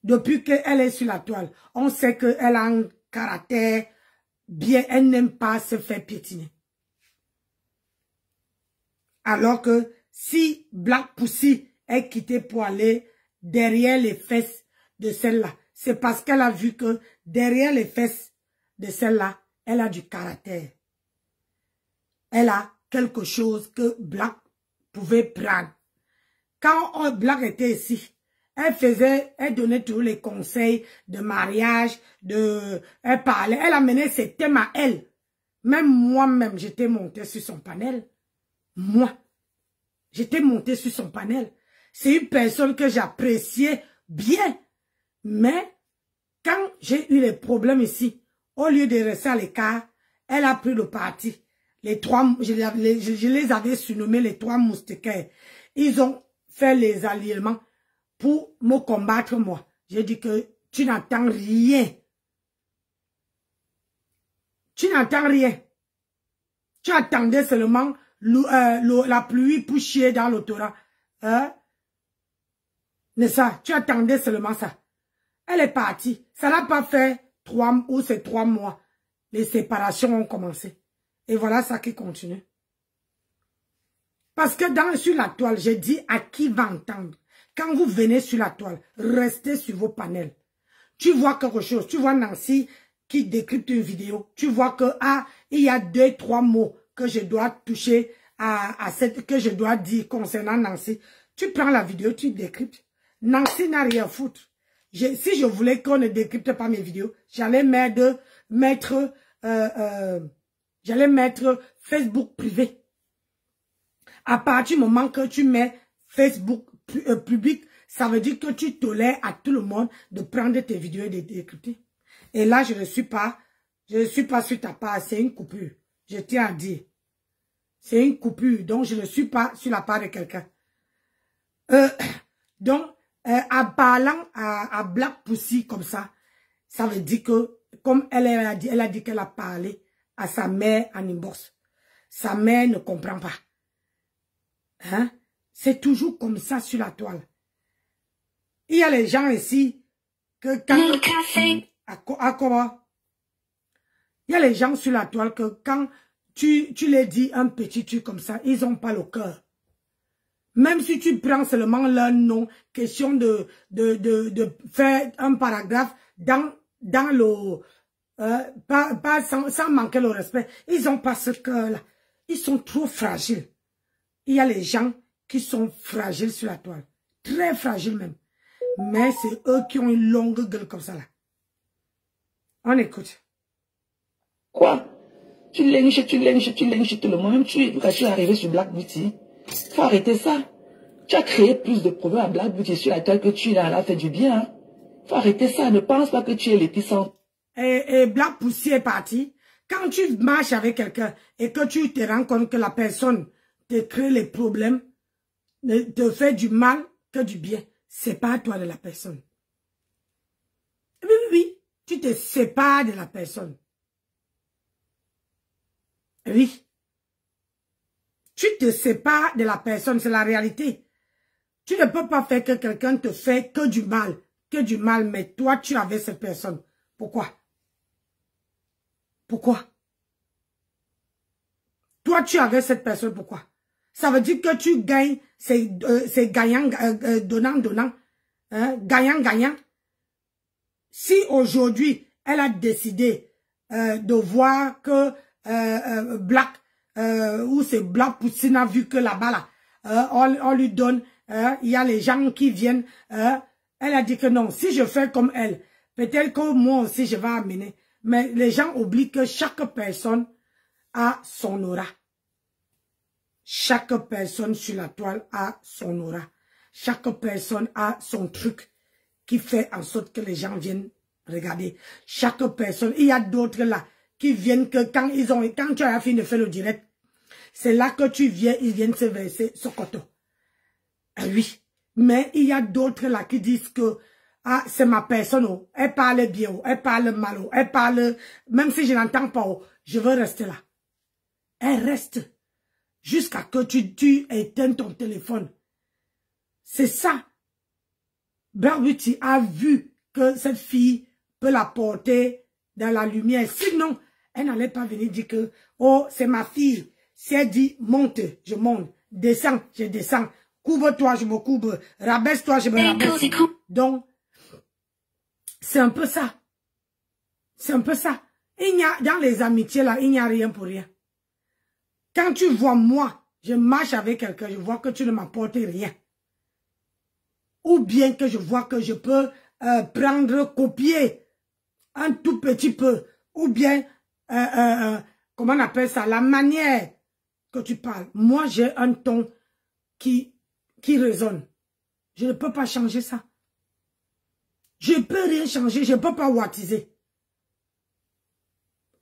[SPEAKER 1] Depuis qu'elle est sur la toile, on sait qu'elle a un caractère bien. Elle n'aime pas se faire piétiner. Alors que si Black Pussy est quittée pour aller derrière les fesses de celle-là, c'est parce qu'elle a vu que derrière les fesses de celle-là, elle a du caractère. Elle a quelque chose que Black pouvait prendre. Quand Black était ici, elle donnait tous les conseils de mariage, elle parlait, elle amenait ses thèmes à elle. Même moi-même, j'étais montée sur son panel. Moi, j'étais montée sur son panel. C'est une personne que j'appréciais bien. Mais, quand j'ai eu les problèmes ici, au lieu de rester à l'écart, elle a pris le parti. Je les avais surnommés les 3 moustiquaires. Ils ont fait les alliements pour me combattre moi. J'ai dit que tu n'entends rien. Tu n'entends rien. Tu attendais seulement la pluie pour chier dans le Torah. Hein? N'est-ce ça? Tu attendais seulement ça. Elle est partie. Ça n'a pas fait 3 mois. Les séparations ont commencé. Et voilà ça qui continue. Parce que sur la toile, j'ai dit à qui va entendre. Quand vous venez sur la toile, restez sur vos panels. Tu vois quelque chose. Tu vois Nancy qui décrypte une vidéo. Tu vois que il y a 2-3 mots que je dois toucher à cette que je dois dire concernant Nancy. Tu prends la vidéo, tu décryptes. Nancy n'a rien à foutre. Si je voulais qu'on ne décrypte pas mes vidéos, j'allais mettre Facebook privé. À partir du moment que tu mets Facebook public, ça veut dire que tu tolères à tout le monde de prendre tes vidéos et de décrypter. Et là, je ne suis pas sur ta part, c'est une coupure. Je tiens à dire. C'est une coupure, donc je ne suis pas sur la part de quelqu'un. Donc, en parlant à Black Pussy comme ça, ça veut dire que, comme elle a dit qu'elle a parlé à sa mère en inbox. Sa mère ne comprend pas. Hein? C'est toujours comme ça sur la toile. Il y a les gens ici que quand... À quoi? Il y a les gens sur la toile que quand tu les dis un petit truc comme ça, ils n'ont pas le cœur. Même si tu prends seulement leur nom, question de faire un paragraphe dans le... sans manquer le respect. Ils n'ont pas ce cœur-là. Ils sont trop fragiles. Il y a les gens qui sont fragiles sur la toile. Très fragiles même. Mais c'est eux qui ont une longue gueule comme ça là. On écoute.
[SPEAKER 2] Quoi? Tu lynches tout le monde. Même quand tu es arrivé sur Black Beauty, faut arrêter ça. Tu as créé plus de problèmes à Black Beauty sur la toile que tu l'as fait du bien. Hein? Faut arrêter ça. Ne pense pas que tu es l'épicentre.
[SPEAKER 1] Et Black Pussy est parti. Quand tu marches avec quelqu'un et que tu te rends compte que la personne te crée les problèmes, te fait du mal que du bien, c'est pas toi de la personne. Oui, tu te sépares de la personne. Oui. Tu te sépares de la personne, c'est la réalité. Tu ne peux pas faire que quelqu'un te fait que du mal, mais toi, tu avais cette personne. Pourquoi? Pourquoi? Toi, tu avais cette personne, pourquoi? Ça veut dire que tu gagnes, c'est gagnant, donnant, hein, gagnant. Si aujourd'hui, elle a décidé de voir que Black, ou c'est Black Pussy a vu que là-bas, là, on lui donne, il y a les gens qui viennent, elle a dit que non, si je fais comme elle, peut-être que moi aussi je vais amener. Mais les gens oublient que chaque personne a son aura. Chaque personne sur la toile a son aura. Chaque personne a son truc qui fait en sorte que les gens viennent regarder. Chaque personne, il y a d'autres là qui viennent que quand tu as fini de faire le direct, c'est là que tu viens, ils viennent se verser ce coton. Ah oui, mais il y a d'autres là qui disent que ah, c'est ma personne, oh. Elle parle bien, oh. Elle parle mal, oh. Elle parle, même si je n'entends pas, oh. Je veux rester là. Elle reste jusqu'à que tu éteignes ton téléphone. C'est ça. Black Beauty a vu que cette fille peut la porter dans la lumière. Sinon, elle n'allait pas venir dire que, oh, c'est ma fille. Si elle dit, monte, je monte. Descends, je descends. Couvre-toi, je me couvre. Rabaisse-toi, je me rabaisse. Donc, c'est un peu ça. C'est un peu ça. Il y a, dans les amitiés là, il n'y a rien pour rien. Quand tu vois moi, je marche avec quelqu'un, je vois que tu ne m'apportes rien. Ou bien que je vois que je peux copier un tout petit peu. Ou bien, comment on appelle ça, la manière que tu parles. Moi, j'ai un ton qui résonne. Je ne peux pas changer ça. Je ne peux rien changer, je ne peux pas wattiser.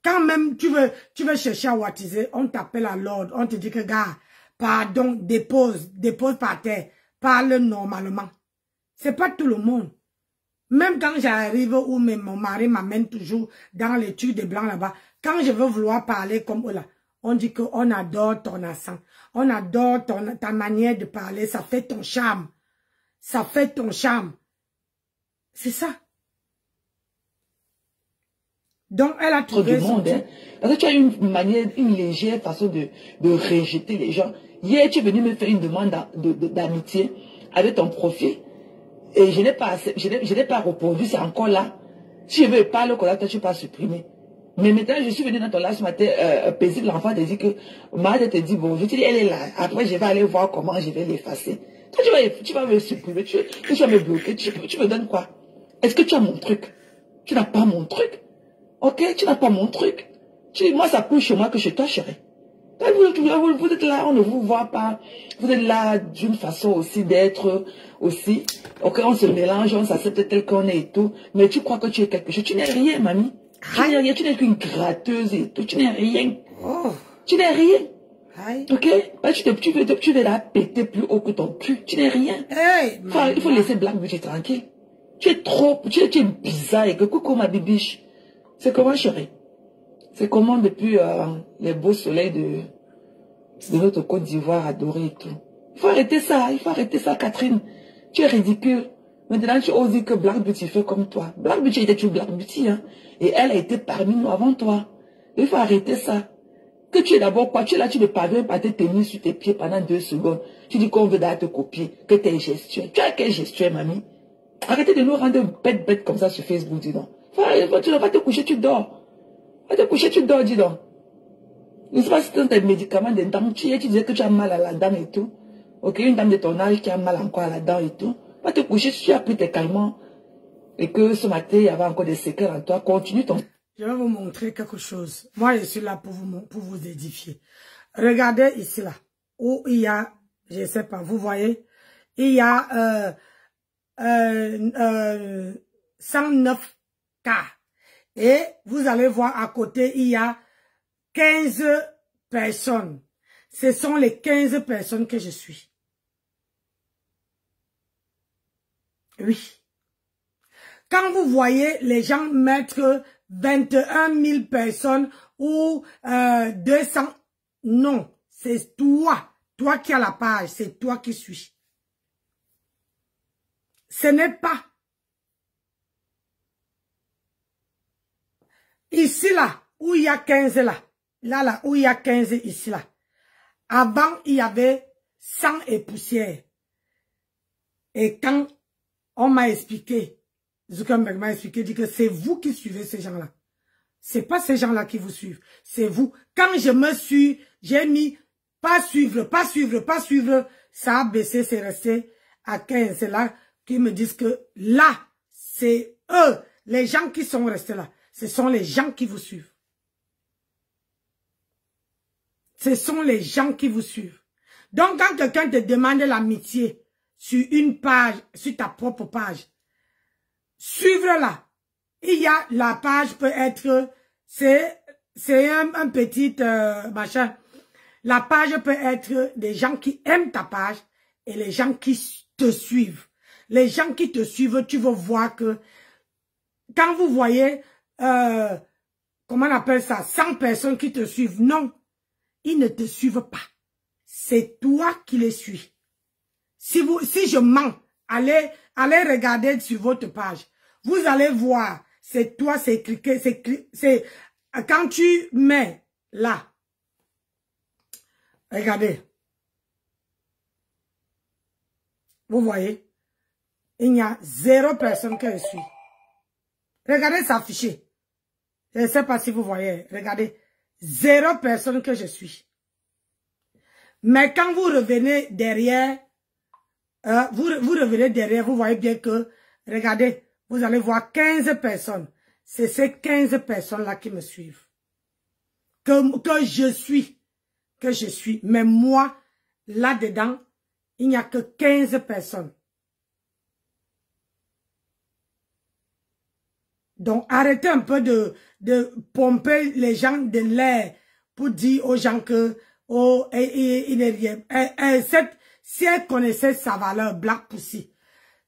[SPEAKER 1] Quand même tu veux chercher à wattiser, on t'appelle à l'ordre, on te dit que gars, pardon, dépose par terre, parle normalement. C'est pas tout le monde. Même quand j'arrive où mon mari m'amène toujours dans les trucs de blanc là-bas, quand je veux vouloir parler comme eux là, on dit qu'on adore ton accent, on adore ta manière de parler, ça fait ton charme. Ça fait ton charme. C'est ça. Donc, elle a trouvé
[SPEAKER 2] du monde, hein. Parce que tu as une manière, une légère façon de rejeter les gens. Hier, tu es venu me faire une demande d'amitié avec ton profil. Et je n'ai pas répondu, c'est encore là. Si je veux parler au contact, tu peux pas supprimer. Mais maintenant, je suis venue dans ton live ce matin, paisible, l'enfant te dit que, Maman te dit, bon, je te dis, elle est là. Après, je vais aller voir comment je vais l'effacer. Toi, tu vas me supprimer, tu vas me bloquer, tu me donnes quoi? Est-ce que tu as mon truc? Tu n'as pas mon truc? Ok, tu n'as pas mon truc. Moi, ça coûte chez moi que chez toi, chérie. Vous êtes là, on ne vous voit pas. Vous êtes là d'une façon aussi d'être aussi. Ok, on se mélange, on s'accepte tel qu'on est et tout. Mais tu crois que tu es quelque chose. Tu n'es rien, mamie. Tu n'es rien, tu n'es qu'une gratteuse et tout. Tu n'es rien.
[SPEAKER 1] Oh.
[SPEAKER 2] Tu n'es rien.
[SPEAKER 1] Aïe.
[SPEAKER 2] Ok? Tu veux la péter plus haut que ton cul. Tu n'es rien.
[SPEAKER 1] Hey,
[SPEAKER 2] il faut laisser Black Beauty tranquille. Tu es trop, tu es bizarre et que coucou ma bibiche. C'est comment, chérie? C'est comment depuis les beaux soleils de notre Côte d'Ivoire adorée et tout. Il faut arrêter ça, Catherine. Tu es ridicule. Maintenant, tu oses dire que Black Beauty fait comme toi. Black Beauty était une Black Beauty, hein. Et elle a été parmi nous avant toi. Il faut arrêter ça. Que tu es d'abord quoi? Tu es là, tu ne parviens pas à te tenir sur tes pieds pendant 2 secondes. Tu dis qu'on veut d'aller te copier, que tu es gestuelle. Tu as quelle gestuelle, mamie? Arrêtez de nous rendre bêtes comme ça sur Facebook, dis donc. Tu ne vas pas te coucher, tu dors. Va te coucher, tu dors, dis donc. Ne sais pas si tu as des médicaments, des dents, tu disais que tu as mal à la dent et tout. Ok, une dame de ton âge qui a mal encore à la dent et tout. Va te coucher si tu as pris tes calmants. Et que ce matin, il y avait encore des séquelles en toi. Continue ton...
[SPEAKER 1] Je vais vous montrer quelque chose. Moi, je suis là pour vous édifier. Regardez ici, là. Où il y a, je ne sais pas, vous voyez, il y a 109 cas. Et vous allez voir à côté, il y a 15 personnes. Ce sont les 15 personnes que je suis. Oui. Quand vous voyez les gens mettre 21 000 personnes ou 200, non, c'est toi qui as la page, c'est toi qui suis. Ce n'est pas. Ici là, où il y a 15 là, où il y a 15 ici là. Avant, il y avait 100 et poussière. Et quand on m'a expliqué, Zuckerberg m'a expliqué, dit que c'est vous qui suivez ces gens-là. C'est pas ces gens-là qui vous suivent. C'est vous. Quand je me suis, j'ai mis pas suivre, pas suivre, pas suivre. Ça a baissé, c'est resté à 15. C'est là qu'ils me disent que là, c'est eux, les gens qui sont restés là. Ce sont les gens qui vous suivent. Ce sont les gens qui vous suivent. Donc, quand quelqu'un te demande l'amitié sur une page, sur ta propre page, suivre-la. Il y a, la page peut être, c'est un petit machin. La page peut être des gens qui aiment ta page et les gens qui te suivent. Les gens qui te suivent, tu vas voir que quand vous voyez, comment on appelle ça, 100 personnes qui te suivent, non, ils ne te suivent pas. C'est toi qui les suis. Si je mens, allez regarder sur votre page. Vous allez voir, c'est toi, c'est écrit, c'est quand tu mets là. Regardez. Vous voyez, il y a 0 personne que je suis. Regardez s'afficher. Je ne sais pas si vous voyez. Regardez. 0 personne que je suis. Mais quand vous revenez derrière, vous revenez derrière, vous voyez bien que, regardez, vous allez voir 15 personnes. C'est ces 15 personnes-là qui me suivent. Que je suis. Mais moi, là-dedans, il n'y a que 15 personnes. Donc, arrêtez un peu de pomper les gens de l'air pour dire aux gens que, oh, il n'est rien. Si elle connaissait sa valeur, Black Pussy,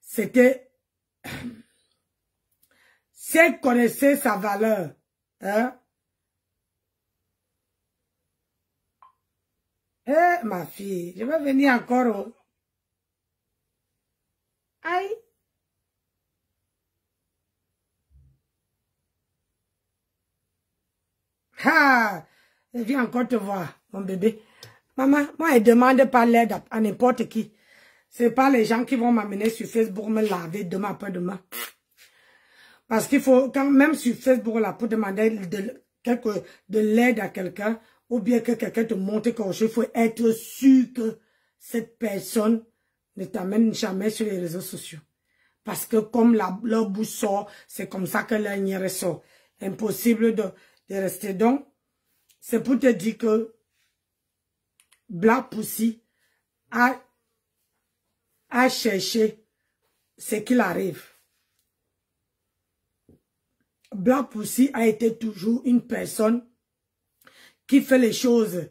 [SPEAKER 1] c'était, si elle connaissait sa valeur, hein, ma fille, je vais venir encore au... Aïe. Ah, je viens encore te voir, mon bébé. Maman, moi, elle demande pas l'aide à n'importe qui. C'est pas les gens qui vont m'amener sur Facebook me laver demain après-demain. Parce qu'il faut, quand même sur Facebook, là, pour demander de l'aide à quelqu'un, ou bien que quelqu'un te montre quelque chose, il faut être sûr que cette personne ne t'amène jamais sur les réseaux sociaux. Parce que comme leur bout sort, c'est comme ça que leur nière sort. Impossible de rester. Donc, c'est pour te dire que Black Pussy a cherché ce qu'il arrive. Black Pussy a été toujours une personne qui fait les choses.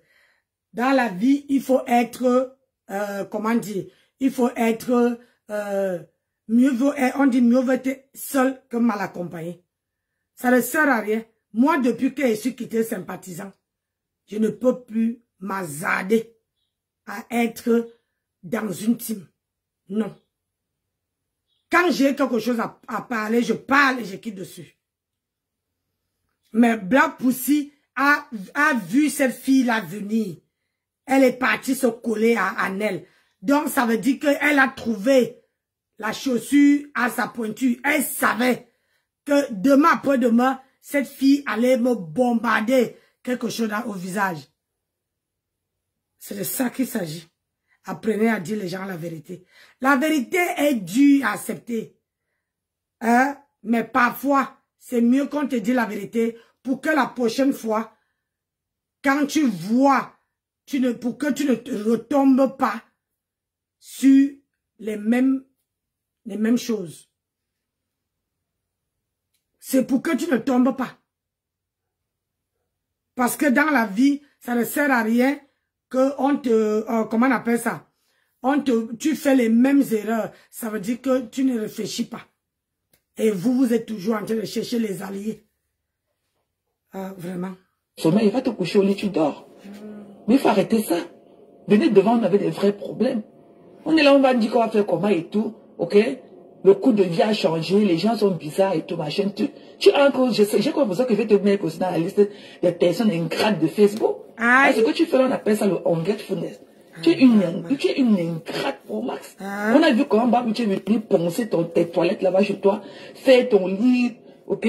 [SPEAKER 1] Dans la vie, il faut être, comment dire, il faut être, on dit mieux vaut être seul que mal accompagné. Ça ne sert à rien. Moi, depuis que je suis quitté sympathisant, je ne peux plus m'hasarder à être dans une team. Non. Quand j'ai quelque chose à parler, je parle et je quitte dessus. Mais Black Pussy a vu cette fille-là venir. Elle est partie se coller à Nel. Donc, ça veut dire qu'elle a trouvé la chaussure à sa pointure. Elle savait que demain après-demain, cette fille allait me bombarder quelque chose au visage. C'est de ça qu'il s'agit. Apprenez à dire les gens la vérité. La vérité est dure à accepter. Hein? Mais parfois, c'est mieux qu'on te dise la vérité pour que la prochaine fois, quand tu vois, pour que tu ne te retombes pas sur les mêmes choses. C'est pour que tu ne tombes pas. Parce que dans la vie, ça ne sert à rien que on te, comment on appelle ça? Tu fais les mêmes erreurs. Ça veut dire que tu ne réfléchis pas. Et vous êtes toujours en train de chercher les alliés. Vraiment.
[SPEAKER 2] Sommeil, il va te coucher au lit, tu dors. Mais il faut arrêter ça. Venez devant, on avait des vrais problèmes. On est là, on va dire qu'on va faire comment et tout. Ok? Le coût de vie a changé, les gens sont bizarres et tout, machin. Tu as encore, j'ai comme ça que je vais te mettre aussi dans la liste des personnes ingrates de Facebook. Parce que tu fais là, on appelle ça le ungratefulness. Tu es une ingrate pour Max. On a vu comment tu veux plus poncer tes toilettes là-bas chez toi, faire ton lit, ok?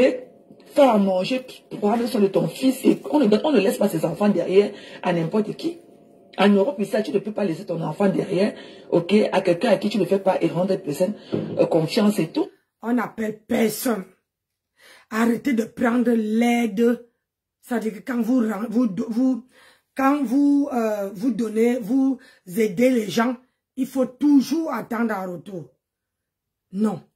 [SPEAKER 2] Faire à manger, prendre soin de ton fils. Et on ne laisse pas ses enfants derrière à n'importe qui. En Europe, ça, tu ne peux pas laisser ton enfant derrière, ok, à quelqu'un à qui tu ne fais pas et rendre personne confiance et tout.
[SPEAKER 1] On n'appelle personne. Arrêtez de prendre l'aide. C'est-à-dire que quand vous donnez, vous aidez les gens, il faut toujours attendre en retour. Non.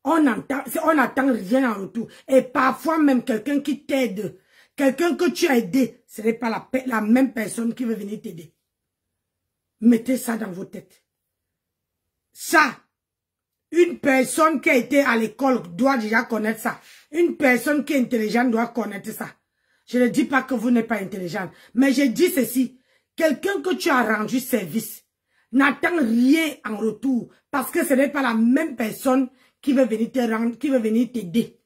[SPEAKER 1] On attend rien en retour. Et parfois même quelqu'un qui t'aide, quelqu'un que tu as aidé, ce n'est pas la même personne qui veut venir t'aider. Mettez ça dans vos têtes. Ça, une personne qui a été à l'école doit déjà connaître ça. Une personne qui est intelligente doit connaître ça. Je ne dis pas que vous n'êtes pas intelligent, mais je dis ceci. Quelqu'un que tu as rendu service n'attend rien en retour parce que ce n'est pas la même personne qui veut venir te rendre, qui veut venir t'aider.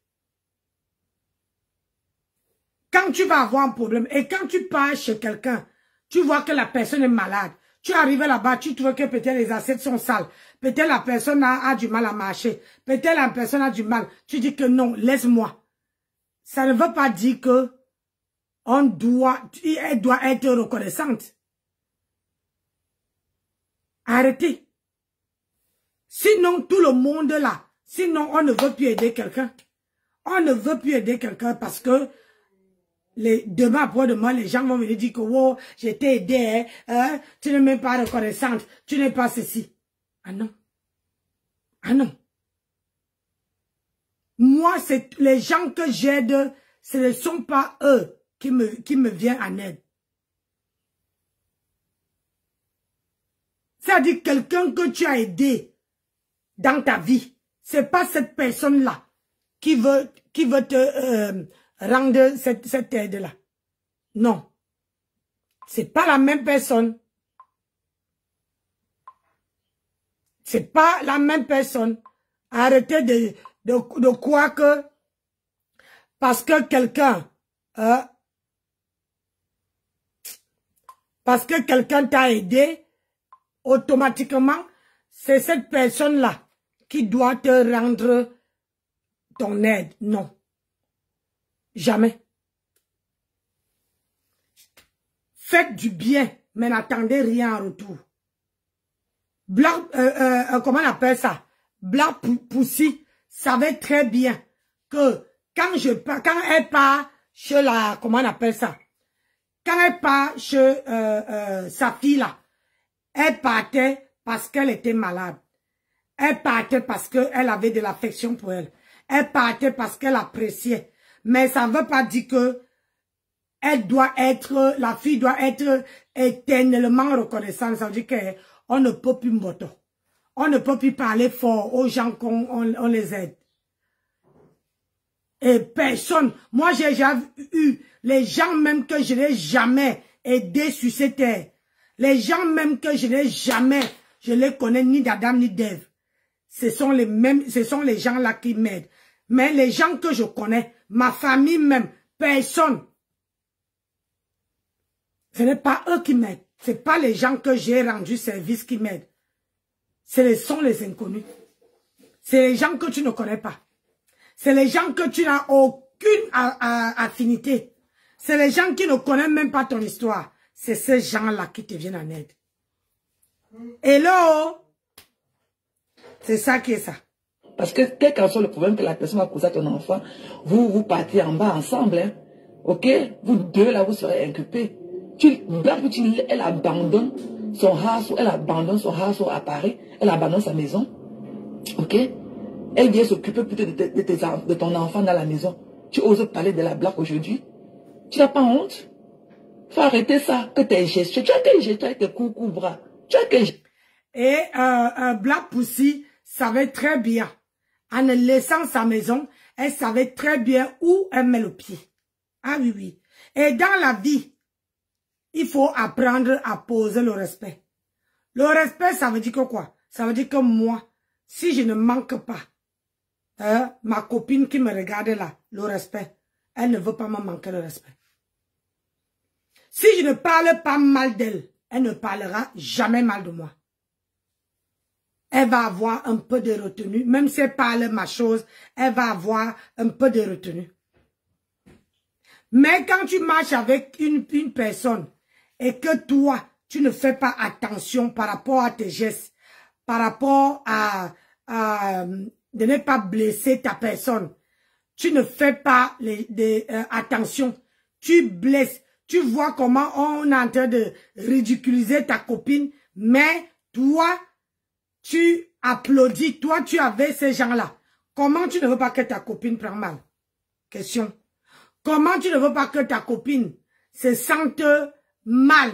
[SPEAKER 1] Quand tu vas avoir un problème et quand tu pars chez quelqu'un, tu vois que la personne est malade. Tu arrives là-bas, tu trouves que peut-être les assiettes sont sales. Peut-être la personne a du mal à marcher. Peut-être la personne a du mal. Tu dis que non, laisse-moi. Ça ne veut pas dire que elle doit être reconnaissante. Arrêtez. Sinon, tout le monde là, sinon on ne veut plus aider quelqu'un. On ne veut plus aider quelqu'un parce que demain après-demain, les gens vont venir dire que oh, j'ai été aidé, hein, tu n'es même pas reconnaissante, tu n'es pas ceci. Ah non. Ah non. Moi, c'est les gens que j'aide, ce ne sont pas eux qui me viennent en aide. C'est-à-dire quelqu'un que tu as aidé dans ta vie, c'est pas cette personne-là qui veut te rendre cette aide-là. Non. C'est pas la même personne. C'est pas la même personne. Arrêtez de croire que parce que quelqu'un t'a aidé, automatiquement, c'est cette personne-là qui doit te rendre ton aide. Non. Jamais. Faites du bien, mais n'attendez rien en retour. Black, comment on appelle ça? Black Pussy savait très bien que quand elle part chez la, comment on appelle ça? Quand elle part chez sa fille là, elle partait parce qu'elle était malade. Elle partait parce qu'elle avait de l'affection pour elle. Elle partait parce qu'elle appréciait. Mais ça ne veut pas dire que la fille doit être éternellement reconnaissante. Ça veut dire qu'on ne peut plus moto. On ne peut plus parler fort aux gens qu'on les aide. Et personne, moi j'ai déjà eu les gens même que je n'ai jamais aidé sur cette terre. Les gens même que je n'ai jamais, je les connais ni d'Adam ni d'Ève. Ce sont les gens là qui m'aident. Mais les gens que je connais, ma famille même, personne. Ce n'est pas eux qui m'aident. Ce n'est pas les gens que j'ai rendu service qui m'aident. Ce sont les inconnus. C'est les gens que tu ne connais pas. C'est les gens que tu n'as aucune affinité. C'est les gens qui ne connaissent même pas ton histoire. C'est ces gens-là qui te viennent en aide. Hello! C'est ça qui est ça.
[SPEAKER 2] Parce que quel qu'en soit le problème que la personne va causer à ton enfant, vous partez en bas ensemble. Hein? Ok? Vous deux là, vous serez inculpés. Elle abandonne son house, elle abandonne son house à Paris, elle abandonne sa maison. Ok? Elle vient s'occuper plutôt de ton enfant dans la maison. Tu oses parler de la blague aujourd'hui? Tu n'as pas honte? Faut arrêter ça, que t'es gestueux. Tu as quel gestueux avec tes coucou bras? Tu as quel...
[SPEAKER 1] Et Black Pussy savait très bien, en laissant sa maison, elle savait très bien où elle met le pied. Ah oui, oui. Et dans la vie, il faut apprendre à poser le respect. Le respect, ça veut dire que quoi? Ça veut dire que moi, si je ne manque pas, ma copine qui me regarde là, le respect, elle ne veut pas me manquer le respect. Si je ne parle pas mal d'elle, elle ne parlera jamais mal de moi. Elle va avoir un peu de retenue. Même si elle parle ma chose, elle va avoir un peu de retenue. Mais quand tu marches avec une personne et que toi, tu ne fais pas attention par rapport à tes gestes, par rapport à de ne pas blesser ta personne, tu ne fais pas attention, tu blesses, tu vois comment on est en train de ridiculiser ta copine, mais toi, tu applaudis, toi tu avais ces gens-là. Comment tu ne veux pas que ta copine prenne mal? Question. Comment tu ne veux pas que ta copine se sente mal?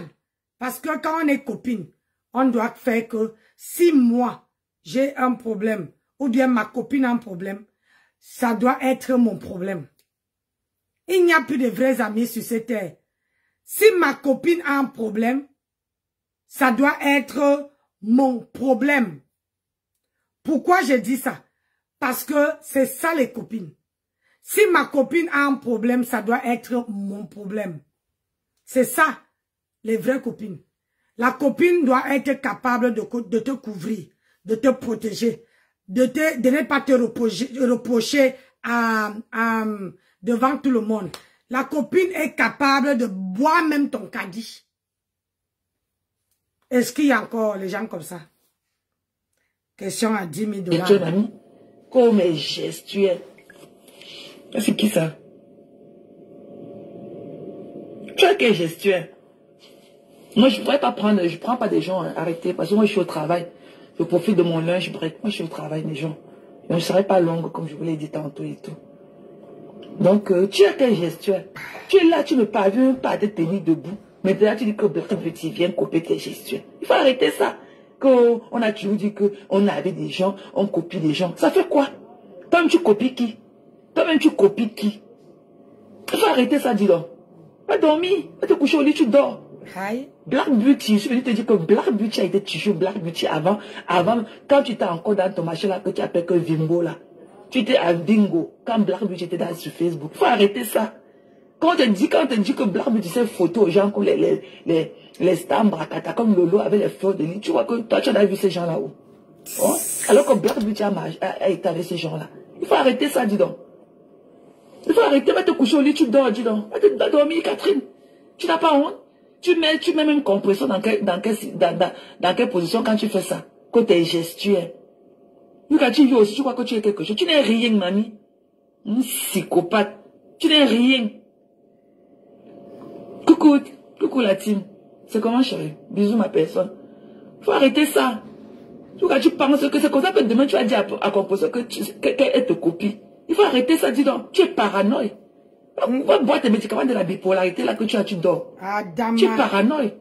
[SPEAKER 1] Parce que quand on est copine, on doit faire que si moi, j'ai un problème, ou bien ma copine a un problème, ça doit être mon problème. Il n'y a plus de vrais amis sur cette terre. Si ma copine a un problème, ça doit être mon problème. Pourquoi je dis ça? Parce que c'est ça les copines. Si ma copine a un problème, ça doit être mon problème. C'est ça, les vraies copines. La copine doit être capable de te couvrir, de te protéger, de ne pas te reprocher devant tout le monde. La copine est capable de boire même ton caddie. Est-ce qu'il y a encore les gens comme ça? Question à 10 000 $.
[SPEAKER 2] Comme gestuelle. C'est qui ça? Tu as quel gestuelle? Moi, je ne pourrais pas prendre, je ne prends pas des gens arrêtés parce que moi, je suis au travail. Je profite de mon lunch break. Moi, je suis au travail, les gens. Je ne serai pas longue, comme je vous l'ai dit tantôt et tout. Donc, tu as quel gestuelle? Tu es là, tu ne parviens pas à te tenir debout. Mais là, tu dis que petit vient copier tes gestuelles. Il faut arrêter ça. On a toujours dit qu'on avait des gens, on copie des gens. Ça fait quoi? Toi-même, tu copies qui? Toi-même, tu copies qui? Il faut arrêter ça, dis donc. Va dormir, va te coucher au lit, tu dors.
[SPEAKER 1] Hi.
[SPEAKER 2] Black Beauty, je vais te dire que Black Beauty a été touché Black Beauty avant, quand tu étais encore dans ton machin là, que tu appelles que Vimbo là. Tu étais à Bingo, quand Black Beauty était sur Facebook. Il faut arrêter ça. Quand on te dit que Black Beauty c'est photo aux gens comme les stars Brakata, comme Lolo avec les fleurs de lit, tu vois que toi tu as vu ces gens là-haut. Oh? Alors que Black Beauty a été avec ces gens là. Il faut arrêter ça, dis donc. Il faut arrêter, va te coucher au lit, tu dors, dis donc. Va dormir, Catherine. Tu n'as pas honte? Tu mets même une compression dans quelle position quand tu fais ça? Que tu es gestuel. Quand tu vis aussi, tu crois que tu es quelque chose. Tu n'es rien, mamie. Un psychopathe. Tu n'es rien. Coucou la team. C'est comment, chérie? Bisous, ma personne. Faut arrêter ça. Quand tu penses que c'est comme ça que demain tu vas dire à composition qu'elle te copie. Il faut arrêter ça, dis donc. Tu es paranoïe. Va boire tes médicaments de la bipolarité là que tu as, tu dors. Tu es paranoïe.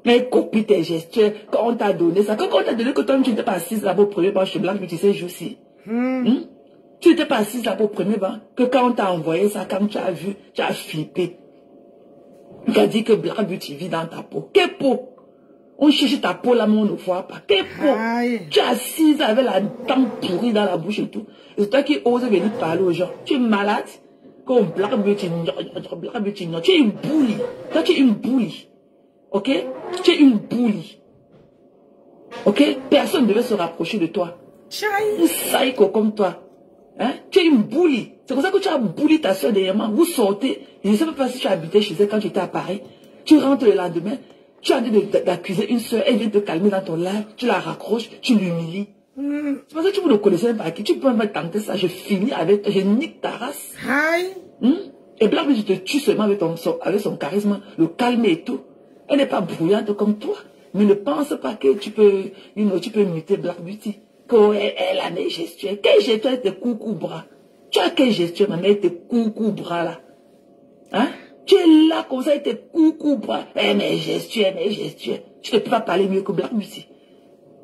[SPEAKER 2] Mais copie tes gestes. Quand on t'a donné ça, quand on t'a donné que toi tu n'étais pas assise là-bas au premier banc, je te blague, mais tu sais, aussi. Tu n'étais pas assise là-bas au premier banc, que quand on t'a envoyé ça, quand tu as vu, tu as flippé. Tu as dit que Black Beauty vit dans ta peau. Quelle peau? On cherche ta peau là, mais on ne voit pas. Quelle peau? Tu es assise avec la dent pourrie dans la bouche et tout. Et c'est toi qui oses venir parler aux gens. Tu es malade? Comme Black Beauty, tu es une bully. Toi, tu es une bully. Ok? Tu es une bully. Ok? Personne ne devait se rapprocher de toi. Un psycho comme toi. Hein? Tu es une bully. C'est comme ça que tu as bully ta soeur dernièrement. Vous sortez. Je ne sais pas si tu habitais chez elle quand tu étais à Paris. Tu rentres le lendemain. Tu as dit d'accuser une soeur. Elle vient te calmer dans ton live. Tu la raccroches. Tu l'humilies. C'est parce que tu ne connaissais même pas qui. Tu peux même tenter ça. Je finis avec toi. Je nique ta race. Et Black Beauty te tue seulement avec son charisme. Le calme et tout. Elle n'est pas bruyante comme toi. Mais ne pense pas que tu peux imiter Black Beauty. Elle a mes gestuels. Quel gestuel tes coucou bras? Tu as quel gestuel, ma mère, tes coucou bras là? Hein? Tu es là comme ça, tes coucou bras. Mes gestuels. Tu ne peux pas parler mieux que Black Beauty.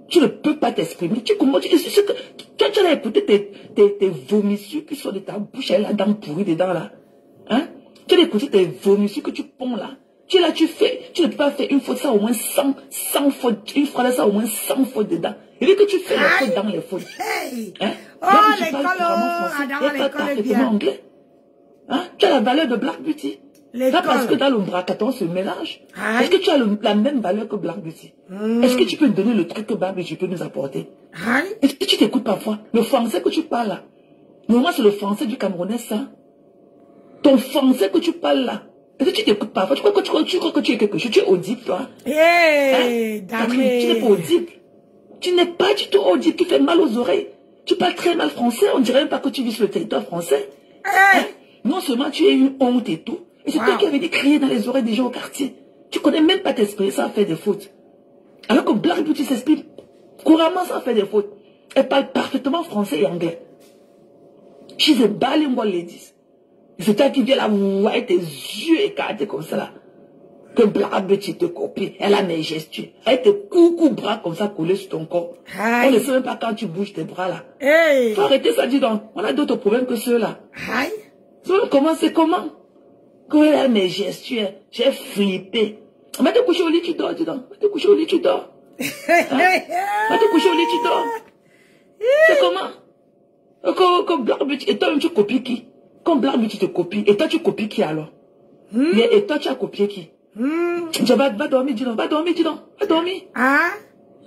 [SPEAKER 2] Tu ne peux pas t'exprimer. Tu as écouté tes vomissures qui sont de ta bouche, elle a la dent pourrie dedans là. Hein? Tu as écouté tes vomissures que tu ponds là. Tu es là, tu ne peux pas faire une faute, ça au moins 100 fautes. Une phrase, ça au moins 100 fautes dedans. Il dit que tu fais les fautes dans les fautes. Hein? L'école est bien. Anglais. Hein? Tu as la valeur de Black Beauty. Là, parce que dans le bracaton se mélange. Est-ce que tu as la même valeur que Black Beauty? Est-ce que tu peux donner le truc que Black Beauty peut nous apporter? Est-ce que tu t'écoutes parfois? Le français que tu parles là. Moi, c'est le français du Camerounais, ça. Ton français que tu parles là. Est-ce que tu t'écoutes parfois? Tu crois que tu es quelque chose? Tu es audible, toi?
[SPEAKER 1] Hey,
[SPEAKER 2] tu n'es pas audible. Tu n'es pas du tout audible. Tu fais mal aux oreilles. Tu parles très mal français. On dirait même pas que tu vis sur le territoire français. Non seulement tu es une honte et tout. Et c'est toi qui avais dit crier dans les oreilles des gens au quartier. Tu connais même pas t'exprimer sans faire des fautes. Alors que Black Beauty s'exprime couramment sans faire des fautes. Elle parle parfaitement français et anglais. She's a bilingual lady. C'est toi qui viens là, avec tes yeux écartés comme ça là. Que Black Beauty te copie. Elle a mes gestuels. Elle te coucou bras comme ça collés sur ton corps. On ne sait même pas quand tu bouges tes bras là. Faut arrêter ça, dis donc. On a d'autres problèmes que ceux-là. Comment c'est comment? Quand elle a mes gestuels, j'ai flippé. Va te coucher au lit, tu dors, dis donc. Va te coucher au lit, tu dors. Va te coucher au lit, tu dors. C'est comment? Quand Black Beauty, et toi-même tu copies qui? Quand Black Beauty te copie, et toi tu copies qui alors? Et toi tu as copié qui? Va dormir, dis donc. Va dormir, dis donc. Va dormir.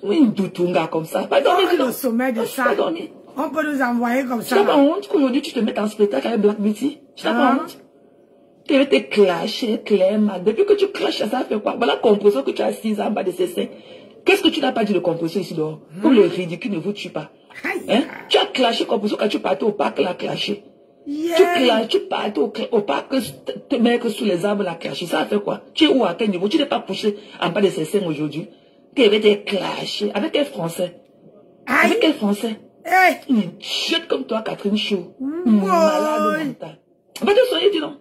[SPEAKER 2] Oui, une doutunga comme ça. Va dormir, dis donc.
[SPEAKER 1] Au sommet de ça.
[SPEAKER 2] Va dormir.
[SPEAKER 1] On peut nous envoyer comme ça.
[SPEAKER 2] Tu n'as pas honte qu'aujourd'hui tu te mettes en spectacle avec Black Beauty? Tu n'as pas honte? Tu veux te clasher, clairement. Depuis que tu clashes, ça fait quoi? Voilà la composition que tu as assise en bas de ses seins. Qu'est-ce que tu n'as pas dit de composition ici dehors? Comme le ridicule ne vous tue pas. Hein? Tu as clashé composition quand tu partais au parc, la clasher. Tu partais au parc, te mettre sous les arbres, la clasher. Ça fait quoi? Tu es où à quel niveau? Tu n'es pas poussé en bas de ses seins aujourd'hui. Tu veux te clasher. Avec quel français? Avec quel français? Une idiote comme toi, Catherine Chou. Malade mental. Va te soigner, dis donc.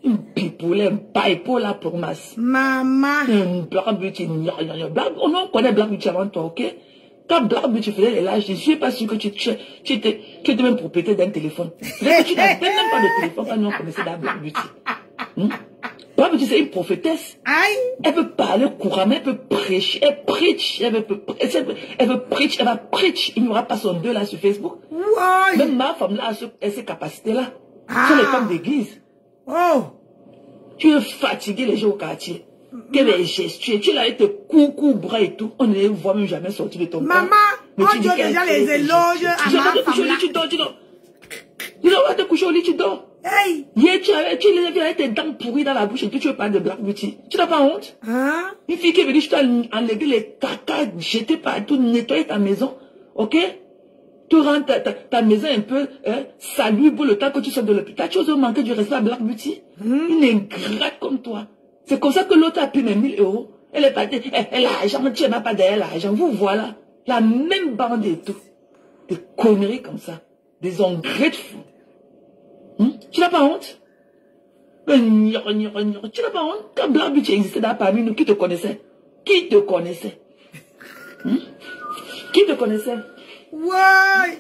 [SPEAKER 2] Une bipolaire, bipolar pour masse.
[SPEAKER 1] Maman.
[SPEAKER 2] Black Beauty, on connaît Black Beauty avant toi, ok? Quand Black Beauty faisait les lâches, je ne suis pas sûr que tu étais même propriétaire d'un téléphone. Tu n'avais même pas de téléphone quand nous on connaissait dans Black Beauty. Black Beauty, c'est une prophétesse. Elle peut parler couramment, elle peut prêcher, elle preach, elle va preach. Il n'y aura pas son deux là sur Facebook. Même ma femme là a ces capacités-là. Ce sont les femmes d'église. Tu veux fatiguer les gens au quartier. Quel est gestuel? Tu l'as été coucou, bras et tout. On ne les voit même jamais sortir de ton corps.
[SPEAKER 1] Maman, on dit déjà les éloges à ma femme là.
[SPEAKER 2] Tu dors, dis donc. Va te coucher au lit, tu dors.
[SPEAKER 1] Hey!
[SPEAKER 2] Hier, tu les as avec tes dents pourries dans la bouche et tu veux parler de Black Beauty. Tu n'as pas honte?
[SPEAKER 1] Hein?
[SPEAKER 2] Une fille qui est venue, je t'ai enlevé les caca, jeté partout, nettoyer ta maison. Ok? Tu rends ta maison un peu salubre le temps que tu sors de l'hôpital. Tu oses manquer du respect à Black Beauty? Une ingrate comme toi. C'est comme ça que l'autre a pris mes 1000 €. Elle est partie, elle a l'argent, tu n'as pas derrière l'argent. Vous voilà. La même bande et tout. Des conneries comme ça. Des ungrateful. Tu n'as pas honte? Tu n'as pas honte? Quand Black Beauty existait dans parmi nous, qui te connaissait? Qui te connaissait? Qui te connaissait?
[SPEAKER 1] Ouais!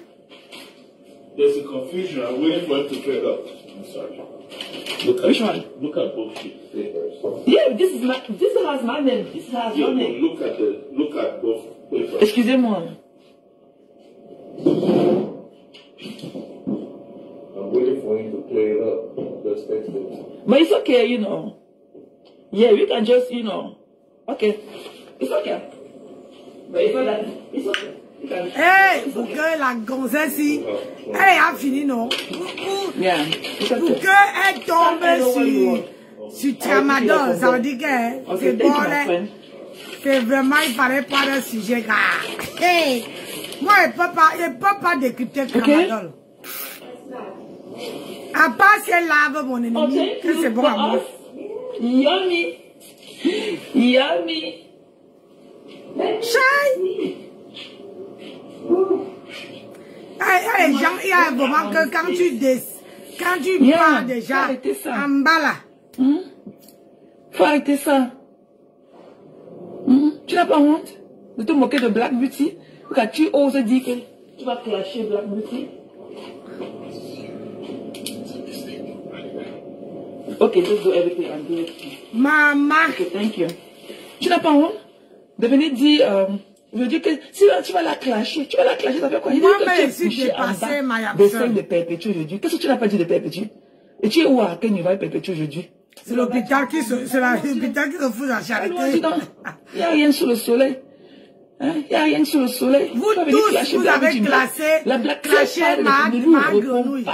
[SPEAKER 3] There's a confusion. I'm waiting for it to clear up. I'm sorry. Look at both papers.
[SPEAKER 2] Yeah, this has my name. This has your name.
[SPEAKER 3] Look at both papers.
[SPEAKER 2] Excusez-moi.
[SPEAKER 3] I'm waiting for him to clear it up. Just text it.
[SPEAKER 2] But it's okay, you know. Yeah, we can just, you know. Okay. It's okay. But it's not that. It's okay.
[SPEAKER 1] Hey, pour que la gonzesse, elle a fini, non?
[SPEAKER 2] Yeah.
[SPEAKER 1] Pour qu'elle tombe sur Tramadol, ça veut dire que c'est bon, c'est vraiment, il fallait pas de sujet, gars. Hey, moi, je ne peux pas décrypter Tramadol. À part si elle lave mon ennemi, que c'est bon à moi.
[SPEAKER 2] Yummy. Yummy.
[SPEAKER 1] Chai! Les gens, il y a un moment que quand tu pars déjà en bas là.
[SPEAKER 2] Faut arrêter ça. Tu n'as pas honte de te moquer de Black Beauty? Quand tu oses dire que tu vas clasher Black Beauty? Ok, just do everything and do it.
[SPEAKER 1] Maman.
[SPEAKER 2] Ok, thank you. Tu n'as pas honte de venir dire... je dis que si tu vas la clasher, ça fait quoi?
[SPEAKER 1] Moi, je suis dépassée, ma
[SPEAKER 2] de perpétuer aujourd'hui. Qu'est-ce que tu n'as pas dit de perpétuer? Et tu es où à quel niveau est perpétuer aujourd'hui?
[SPEAKER 1] C'est l'hôpital qui se fout en charité.
[SPEAKER 2] Il n'y a rien sur le soleil. Il n'y a rien sur le soleil.
[SPEAKER 1] Vous tous, vous avez clashé ma grenouille.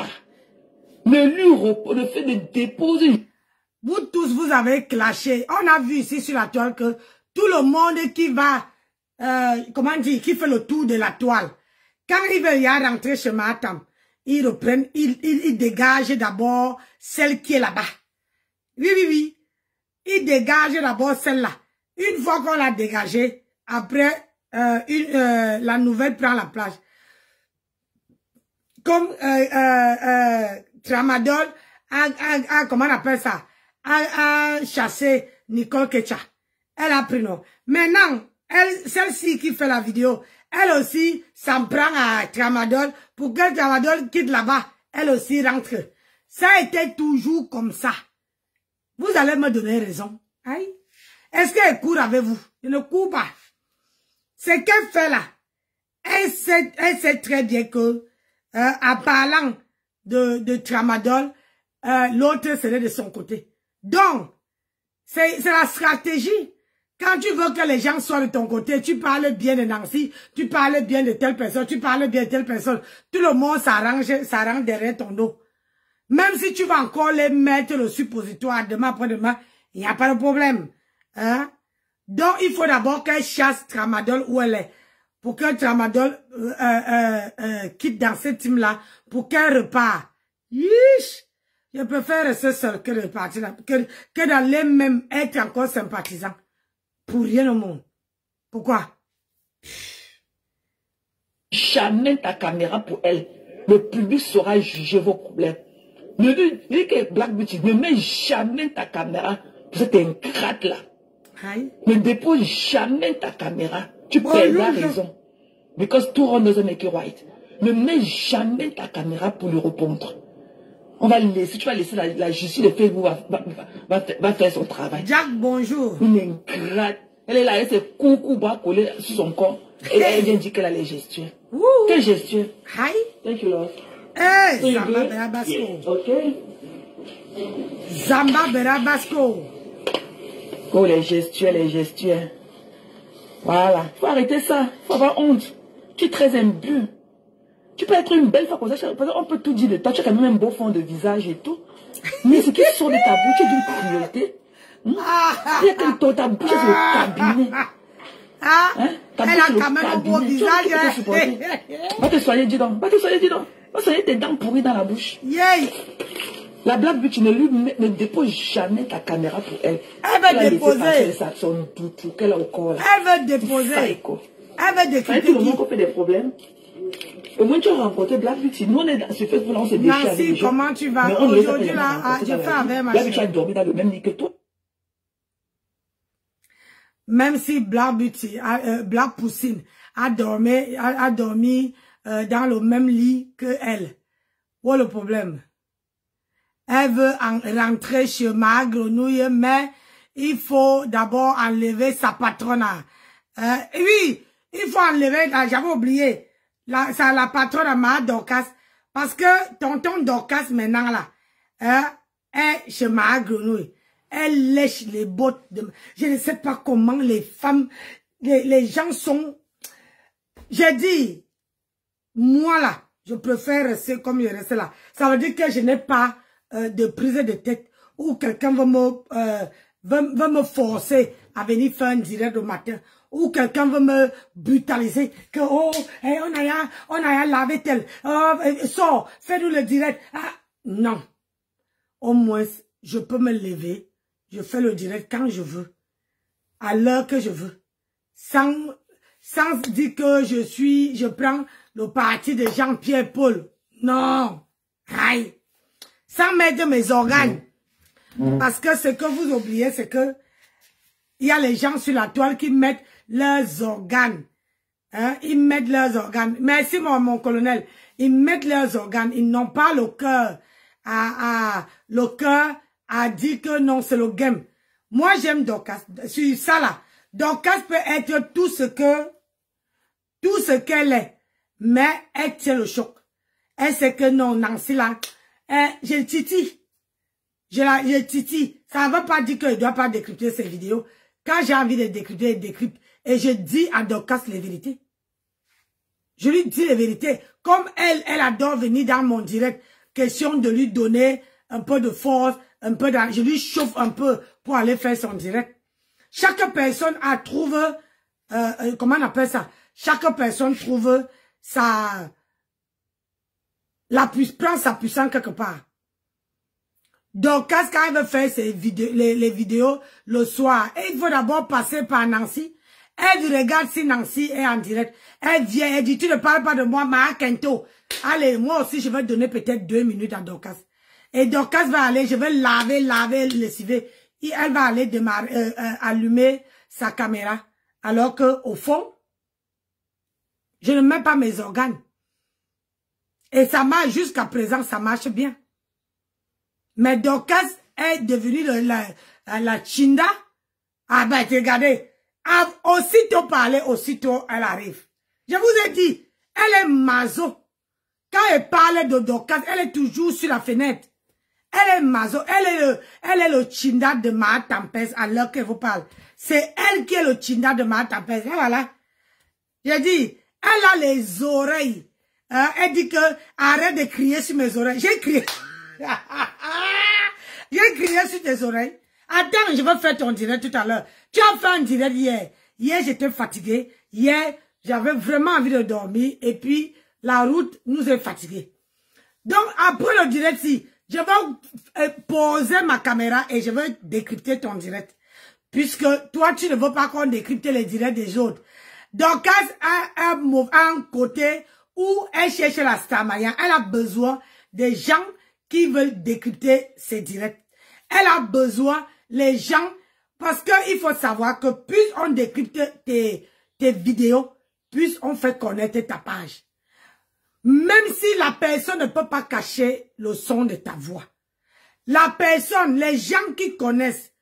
[SPEAKER 2] Le fait de déposer.
[SPEAKER 1] Vous tous, vous avez clashé. On a vu ici sur la toile que tout le monde qui va, comment dire, qui fait le tour de la toile, quand il veut y rentrer chez Matam, ils reprennent, ils dégagent d'abord celle qui est là-bas. Oui. Ils dégagent d'abord celle-là. Une fois qu'on l'a dégagée, après, la nouvelle prend la place. Comme Tramadol comment on appelle ça, a chassé Nicole Ketcha. Elle a pris non. Maintenant, celle-ci qui fait la vidéo, elle aussi s'en prend à Tramadol pour que Tramadol quitte là-bas. Elle aussi rentre. Ça a été toujours comme ça. Vous allez me donner raison. Est-ce qu'elle court avec vous? Elle ne court pas. Ce qu'elle fait là, elle sait très bien que, en parlant de Tramadol, l'autre serait de son côté. Donc, c'est la stratégie. Quand tu veux que les gens soient de ton côté, tu parles bien de Nancy, tu parles bien de telle personne, tu parles bien de telle personne. Tout le monde s'arrange derrière ton dos. Même si tu vas encore les mettre le suppositoire demain après-demain, il n'y a pas de problème. Hein? Donc, il faut d'abord qu'elle chasse Tramadol où elle est. Pour que Tramadol quitte dans ce team-là, pour qu'elle repart. Yish! Je préfère rester seul que de partir là, que d'aller même être encore sympathisant. Pour rien au monde. Pourquoi?
[SPEAKER 2] Jamais ta caméra pour elle. Le public saura juger vos problèmes. Ne dis que Black Beauty, ne mets jamais ta caméra pour cette ingrate là. Ne dépose jamais ta caméra. Tu perdras raison. Because two wrong doesn't make it right. Ne mets jamais ta caméra pour lui répondre. On va laisser, tu vas laisser la justice de Facebook va faire son travail.
[SPEAKER 1] Jack, bonjour.
[SPEAKER 2] Une ingrate. Elle est là, elle s'est coucou bas collé sur son corps. Et elle vient dire qu'elle a les gestuels. Quelle gestuelle?
[SPEAKER 1] Hi.
[SPEAKER 2] Thank you, Lord.
[SPEAKER 1] Hey, so Zamba Berabasco.
[SPEAKER 2] Ok.
[SPEAKER 1] Zamba Berabasco.
[SPEAKER 2] Oh, les gestuels. Voilà. Faut arrêter ça. Faut avoir honte. Tu es très imbu. Tu peux être une belle femme comme ça. On peut tout dire de toi. Tu as quand même un beau fond de visage et tout. Mais ce qui sort de ta bouche, c'est d'une cruauté. Il y a que ta bouche, c'est le cabinet.
[SPEAKER 1] Elle a quand même un beau visage.
[SPEAKER 2] Va te soigner, dis donc. Va te soigner, dis donc. Va soigner tes dents pourries dans la bouche.
[SPEAKER 1] Yeah.
[SPEAKER 2] La blague, tu ne dépose jamais ta caméra pour elle.
[SPEAKER 1] Elle va déposer.
[SPEAKER 2] Son toutou qu'elle a au corps.
[SPEAKER 1] Elle va déposer. Elle va décrypter.
[SPEAKER 2] Tout le monde fait des problèmes. Au moins, tu as rencontré Black Beauty. Nous, on est dans ce Facebook-là, on s'est déchiré.
[SPEAKER 1] Nancy, comment tu vas? Aujourd'hui, là, je fais avec ma
[SPEAKER 2] Black Beauty a dormi dans le même lit que toi.
[SPEAKER 1] Même si Black Beauty, Black Poussine a dormi dans le même lit que elle. Où est le problème? Elle veut rentrer chez ma grenouille, mais il faut d'abord enlever sa patronne. Oui, il faut enlever, j'avais oublié, la patronne à ma Dorcas, parce que tonton Dorcas maintenant là, est chez ma grenouille. Elle lèche les bottes. Je ne sais pas comment les femmes, les gens sont... J'ai dit, moi là, je préfère rester comme je reste là. Ça veut dire que je n'ai pas de prise de tête ou quelqu'un va me forcer à venir faire un direct au matin ou quelqu'un va me brutaliser que oh hey, on a lavé tel sors, fais-nous le direct. Non, au moins je peux me lever, je fais le direct quand je veux, à l'heure que je veux, sans dire que je prends le parti de Jean-Pierre Paul. Non, aïe. Sans mettre mes organes. Parce que ce que vous oubliez, c'est que il y a les gens sur la toile qui mettent leurs organes. Ils mettent leurs organes. Merci mon colonel. Ils mettent leurs organes. Ils n'ont pas le cœur. Le cœur a dit que non, c'est le game. Moi, j'aime Dorcas. Sur ça là. Dorcas peut être tout ce qu'elle est. Mais elle tient le choc. Elle sait que non, Nancy là. Je titille. Je titille. Ça ne veut pas dire que je ne dois pas décrypter ces vidéos. Quand j'ai envie de décrypter, je décrypte. Et je dis à Dorcas les vérités. Je lui dis les vérités. Comme elle adore venir dans mon direct. Question de lui donner un peu de force, un peu de... Je lui chauffe un peu pour aller faire son direct. Chaque personne trouve... comment on appelle ça? Chaque personne trouve sa... prend sa puissance quelque part. Donc, quand elle veut faire les vidéos le soir, il faut d'abord passer par Nancy. Elle regarde si Nancy est en direct. Elle vient, elle dit, tu ne parles pas de moi, ma Kento. Allez, moi aussi, je vais donner peut-être 2 minutes à Dorcas. Et Dorcas va aller, je vais laver, lessiver. Et elle va aller allumer sa caméra. Alors que, au fond, je ne mets pas mes organes. Et ça marche, jusqu'à présent, ça marche bien. Mais Dorcas est devenue la Chinda. Ah ben, regardez. Aussitôt parler, aussitôt elle arrive. Je vous ai dit, elle est mazo. Quand elle parle de Dorcas, elle est toujours sur la fenêtre. Elle est mazo. Elle est le Chinda de ma tempête à l'heure qu'elle vous parle. C'est elle qui est le Chinda de ma tempête. Et voilà. J'ai dit, elle a les oreilles. Elle dit que arrête de crier sur mes oreilles. J'ai crié. J'ai crié sur tes oreilles. Attends, je vais faire ton direct tout à l'heure. Tu as fait un direct hier. Hier, j'étais fatiguée. Hier, j'avais vraiment envie de dormir. Et puis, la route nous est fatiguée. Donc, après le direct, je vais poser ma caméra et je vais décrypter ton direct. Puisque toi, tu ne veux pas qu'on décrypte les directs des autres. Donc, a un côté où elle cherche la star Maya. Elle a besoin des gens qui veulent décrypter ses directs. Elle a besoin les gens, parce qu'il faut savoir que plus on décrypte tes vidéos, plus on fait connaître ta page. Même si la personne ne peut pas cacher le son de ta voix. La personne, les gens qui connaissent,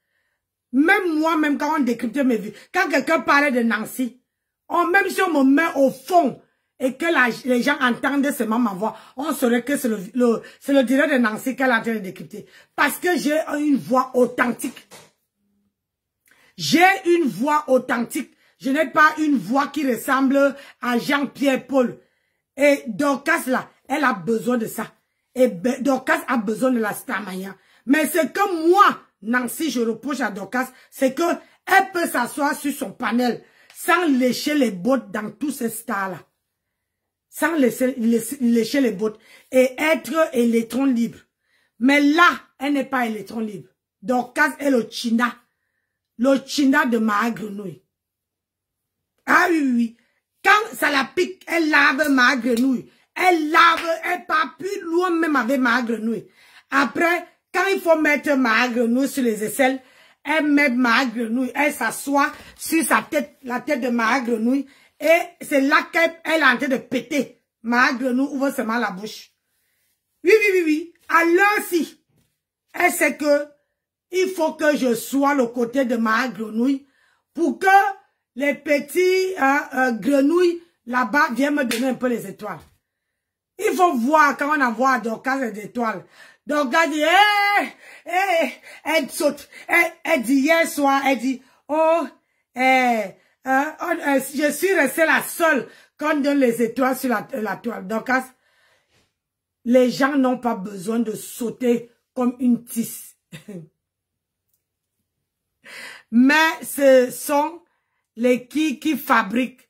[SPEAKER 1] même moi, même quand on décrypte mes vidéos, quand quelqu'un parlait de Nancy, même si on me met au fond, et que les gens entendent seulement ma voix, on saurait que c'est le direct de Nancy qu'elle est en train de décrypter. Parce que j'ai une voix authentique. J'ai une voix authentique. Je n'ai pas une voix qui ressemble à Jean-Pierre Paul. Et Dorcas là, elle a besoin de ça. Et Dorcas a besoin de la Starmania. Mais ce que moi, Nancy, je reproche à Dorcas, c'est que elle peut s'asseoir sur son panel sans lécher les bottes dans tous ces stars-là. Sans lécher les bottes. Et être électron libre. Mais là, elle n'est pas électron libre. Dorcas est le China. Le China de ma grenouille. Ah oui, oui. Quand ça la pique, elle lave ma grenouille. Elle lave, elle part plus loin même avec ma grenouille. Après, quand il faut mettre ma grenouille sur les aisselles, elle met ma grenouille, elle s'assoit sur sa tête, la tête de ma grenouille, et c'est là qu'elle est en train de péter. Ma grenouille ouvre seulement la bouche. Oui, oui, oui, oui. Alors-ci, elle sait que il faut que je sois le côté de ma grenouille pour que les petits grenouilles là-bas viennent me donner un peu les étoiles. Il faut voir quand on envoie Dorcas les étoiles. Dorcas dit, elle saute. Elle dit hier soir, elle dit, oh, je suis restée la seule qu'on donne les étoiles sur la toile. Dorcas, les gens n'ont pas besoin de sauter comme une tisse. Mais ce sont les qui fabriquent,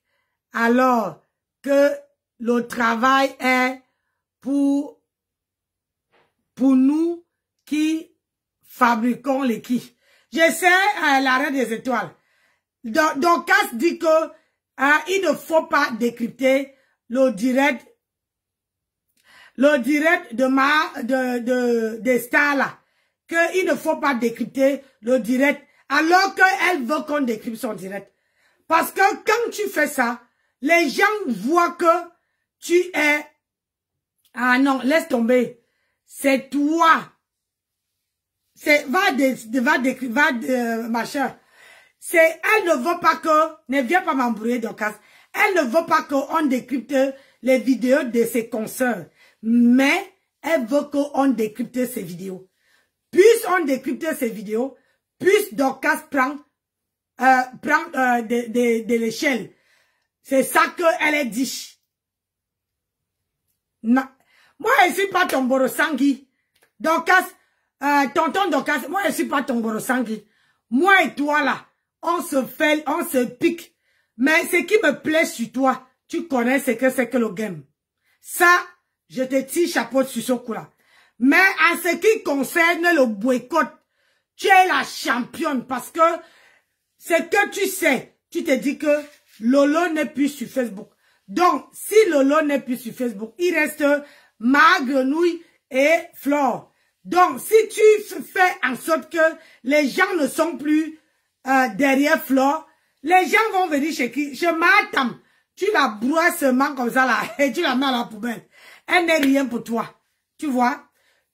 [SPEAKER 1] alors que le travail est pour nous qui fabriquons les qui. J'essaie l'arrêt des étoiles. Dorcas dit que il ne faut pas décrypter le direct des stars là. Qu'il ne faut pas décrypter le direct alors qu'elle veut qu'on décrypte son direct. Parce que quand tu fais ça, les gens voient que tu es... Ah non, laisse tomber. C'est toi. Machin. Elle ne veut pas que... Ne viens pas m'embrouiller, Dorcas. Elle ne veut pas qu'on décrypte les vidéos de ses consoeurs. Mais elle veut qu'on décrypte ses vidéos. Plus on décrypte ses vidéos, plus Dorcas prend de l'échelle. C'est ça qu'elle est dit. Non. Moi, je ne suis pas ton Borosangui. Dorcas, tonton Dorcas, moi, je ne suis pas ton Borosangui. Moi et toi, là, on se pique. Mais ce qui me plaît sur toi, tu connais ce que c'est que le game. Ça, je te tire chapeau sur ce coup-là. Mais en ce qui concerne le boycott, tu es la championne parce que c'est que tu sais, tu te dis que Lolo n'est plus sur Facebook. Donc, si Lolo n'est plus sur Facebook, il reste ma grenouille et Flore. Donc, si tu fais en sorte que les gens ne sont plus derrière Flore, les gens vont venir chez qui? Chez Matam. Tu la broies seulement comme ça là et tu la mets à la poubelle. Elle n'est rien pour toi. Tu vois?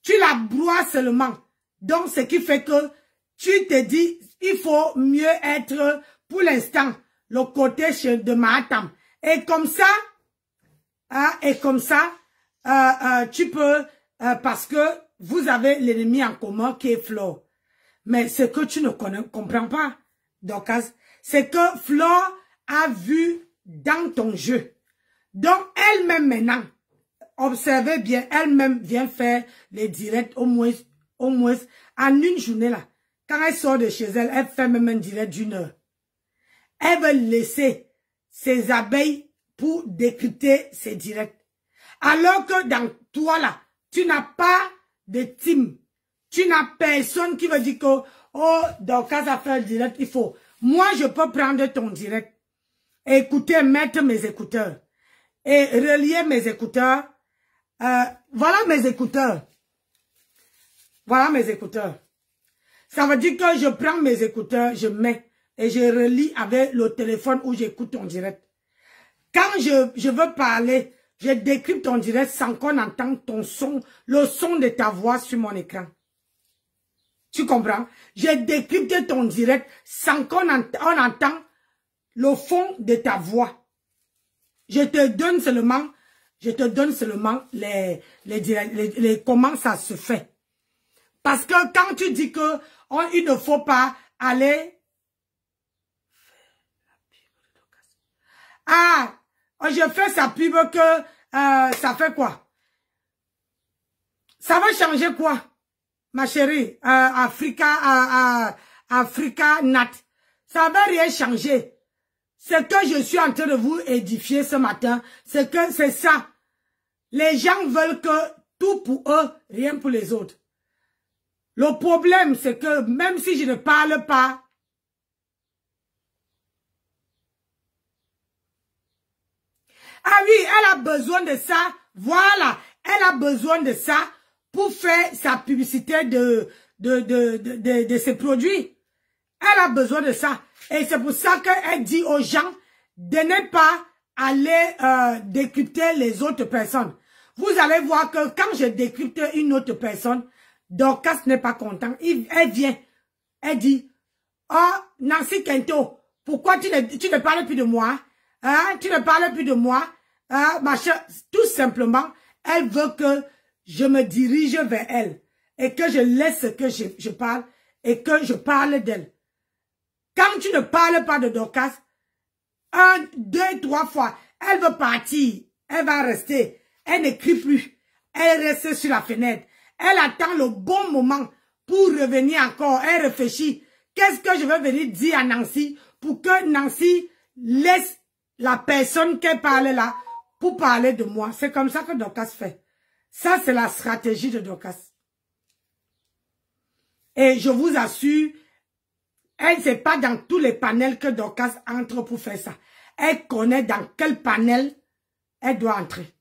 [SPEAKER 1] Tu la broies seulement. Donc, ce qui fait que tu te dis, il faut mieux être, pour l'instant, le côté de Matam. Et comme ça, tu peux, parce que vous avez l'ennemi en commun qui est Flore. Mais ce que tu ne comprends pas, Dorcas, c'est que Flore a vu dans ton jeu. Donc, elle-même maintenant, observez bien, elle-même vient faire les directs au moins en une journée là. Quand elle sort de chez elle, elle fait même un direct d'1 heure. Elle veut laisser ses abeilles pour décrypter ses directs. Alors que dans toi là, tu n'as pas de team. Tu n'as personne qui veut dire que, oh, dans cas à faire le direct, il faut. Moi, je peux prendre ton direct, écouter, mettre mes écouteurs et relier mes écouteurs. Voilà mes écouteurs. Voilà mes écouteurs. Ça veut dire que je prends mes écouteurs, je mets et je relie avec le téléphone où j'écoute ton direct. Quand je veux parler, je décrypte ton direct sans qu'on entende ton son, le son de ta voix sur mon écran. Tu comprends? Je décrypte ton direct sans qu'on entend le fond de ta voix. Je te donne seulement comment ça se fait. Parce que quand tu dis que il ne faut pas aller... Ah, je fais sa pub que ça fait quoi? Ça va changer quoi, ma chérie? Africa Nat. Ça va rien changer. Ce que je suis en train de vous édifier ce matin, c'est que c'est ça. Les gens veulent que tout pour eux, rien pour les autres. Le problème, c'est que même si je ne parle pas, ah oui, elle a besoin de ça. Voilà, elle a besoin de ça pour faire sa publicité de ses produits. Elle a besoin de ça. Et c'est pour ça qu'elle dit aux gens de ne pas aller décrypter les autres personnes. Vous allez voir que quand je décrypte une autre personne, Dorcas n'est pas content. Elle vient. Elle dit, oh, Nancy Kento, pourquoi tu ne parles plus de moi? Hein? Tu ne parles plus de moi? Machin. Tout simplement, elle veut que je me dirige vers elle et que je laisse que je parle et que je parle d'elle. Quand tu ne parles pas de Dorcas, 1, 2, 3 fois, elle veut partir, elle va rester, elle n'écrit plus, elle reste sur la fenêtre, elle attend le bon moment pour revenir encore, elle réfléchit. Qu'est-ce que je vais venir dire à Nancy pour que Nancy laisse la personne qu'elle parle là pour parler de moi? C'est comme ça que Dorcas fait. Ça, c'est la stratégie de Dorcas. Et je vous assure, elle ne sait pas dans tous les panels que Dorcas entre pour faire ça. Elle connaît dans quel panel elle doit entrer.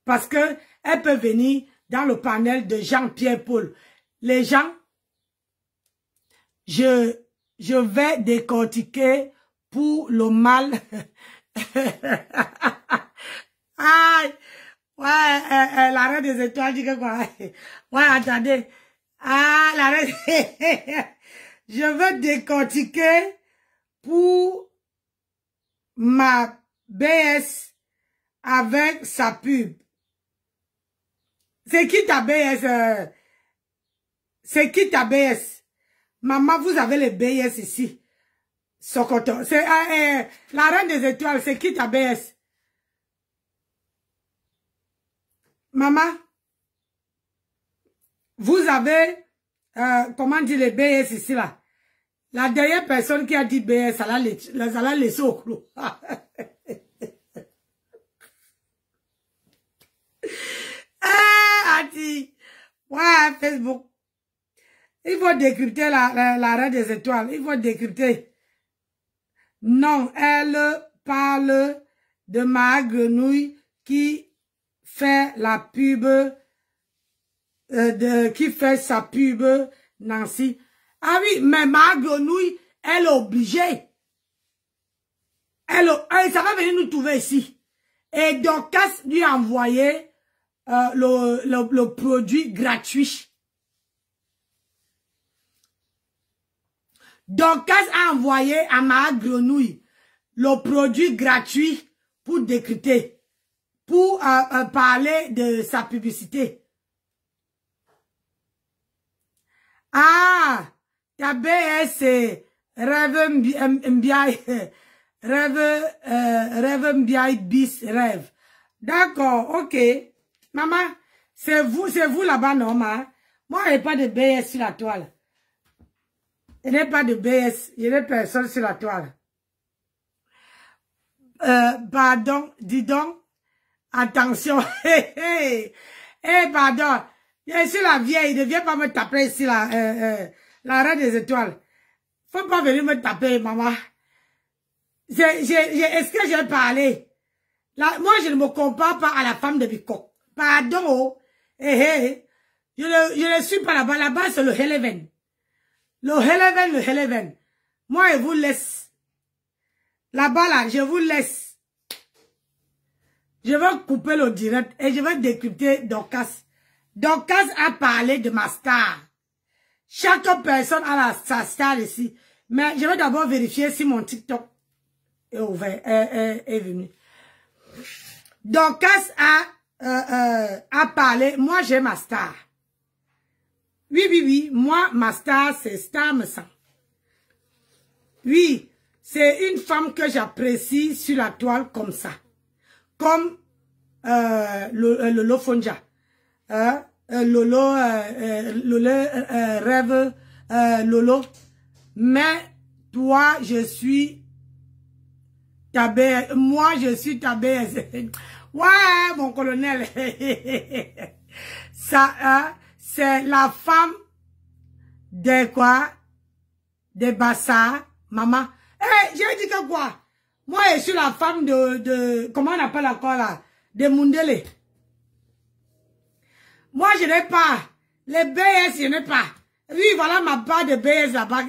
[SPEAKER 1] Parce que elle peut venir dans le panel de Jean-Pierre Paul. Les gens, je vais décortiquer pour le mal. Aïe, ouais, la reine des étoiles dit que quoi? Ouais, attendez. Ah, la reine. Je veux décortiquer pour ma BS avec sa pub. C'est qui ta BS? C'est qui ta BS? Maman, vous avez les BS ici. Sokoto. C'est la reine des étoiles. C'est qui ta BS? Maman, vous avez, comment dire les BS ici là? La dernière personne qui a dit BS, elle a laissé au clou. Ati, ouais, Facebook. Il faut décrypter la reine des étoiles. Il faut décrypter. Non, elle parle de ma grenouille qui fait la pub, qui fait sa pub, Nancy. Ah oui, mais ma grenouille, elle est obligée. Ça va venir nous trouver ici. Et Dorcas lui a envoyé le produit gratuit. Dorcas a envoyé à ma grenouille le produit gratuit pour décrypter, pour parler de sa publicité. Ah, ta BS, c'est Rêve Mbiaï bis rêve. D'accord, ok. Maman, c'est vous là-bas, non, ma? Moi, je n'ai pas de BS sur la toile. Je n'ai pas de BS, je n'ai personne sur la toile. Pardon, dis donc. Attention. Pardon. Je suis la vieille, ne viens pas me taper ici, la reine des étoiles. Faut pas venir me taper, maman. Est-ce que j'ai parlé? Là, moi, je ne me compare pas à la femme de Bicot. Pardon. Je ne suis pas là-bas. Là-bas, c'est le Heleven. Le Heleven. Moi, je vous laisse. Là-bas, là, je vous laisse. Je vais couper le direct et je vais décrypter Dorcas. Dorcas a parlé de ma star. Chaque personne a sa star ici. Mais je vais d'abord vérifier si mon TikTok est ouvert, est venu. Dorcas a parlé. Moi, j'ai ma star. Oui. Moi, ma star, c'est Star Me Sent. Oui, c'est une femme que j'apprécie sur la toile comme ça. comme Lolo Fonja. Lolo rêve Lolo. Mais toi, je suis ta BS. Moi, je suis ta BS. Ouais, mon colonel. Ça, c'est la femme de quoi? De Bassa, maman. Eh, j'ai dit que quoi? Moi, je suis la femme de comment on appelle encore là? De Mundele. Moi, je n'ai pas. Les BS, je n'ai pas. Oui, voilà ma part de BS là-bas.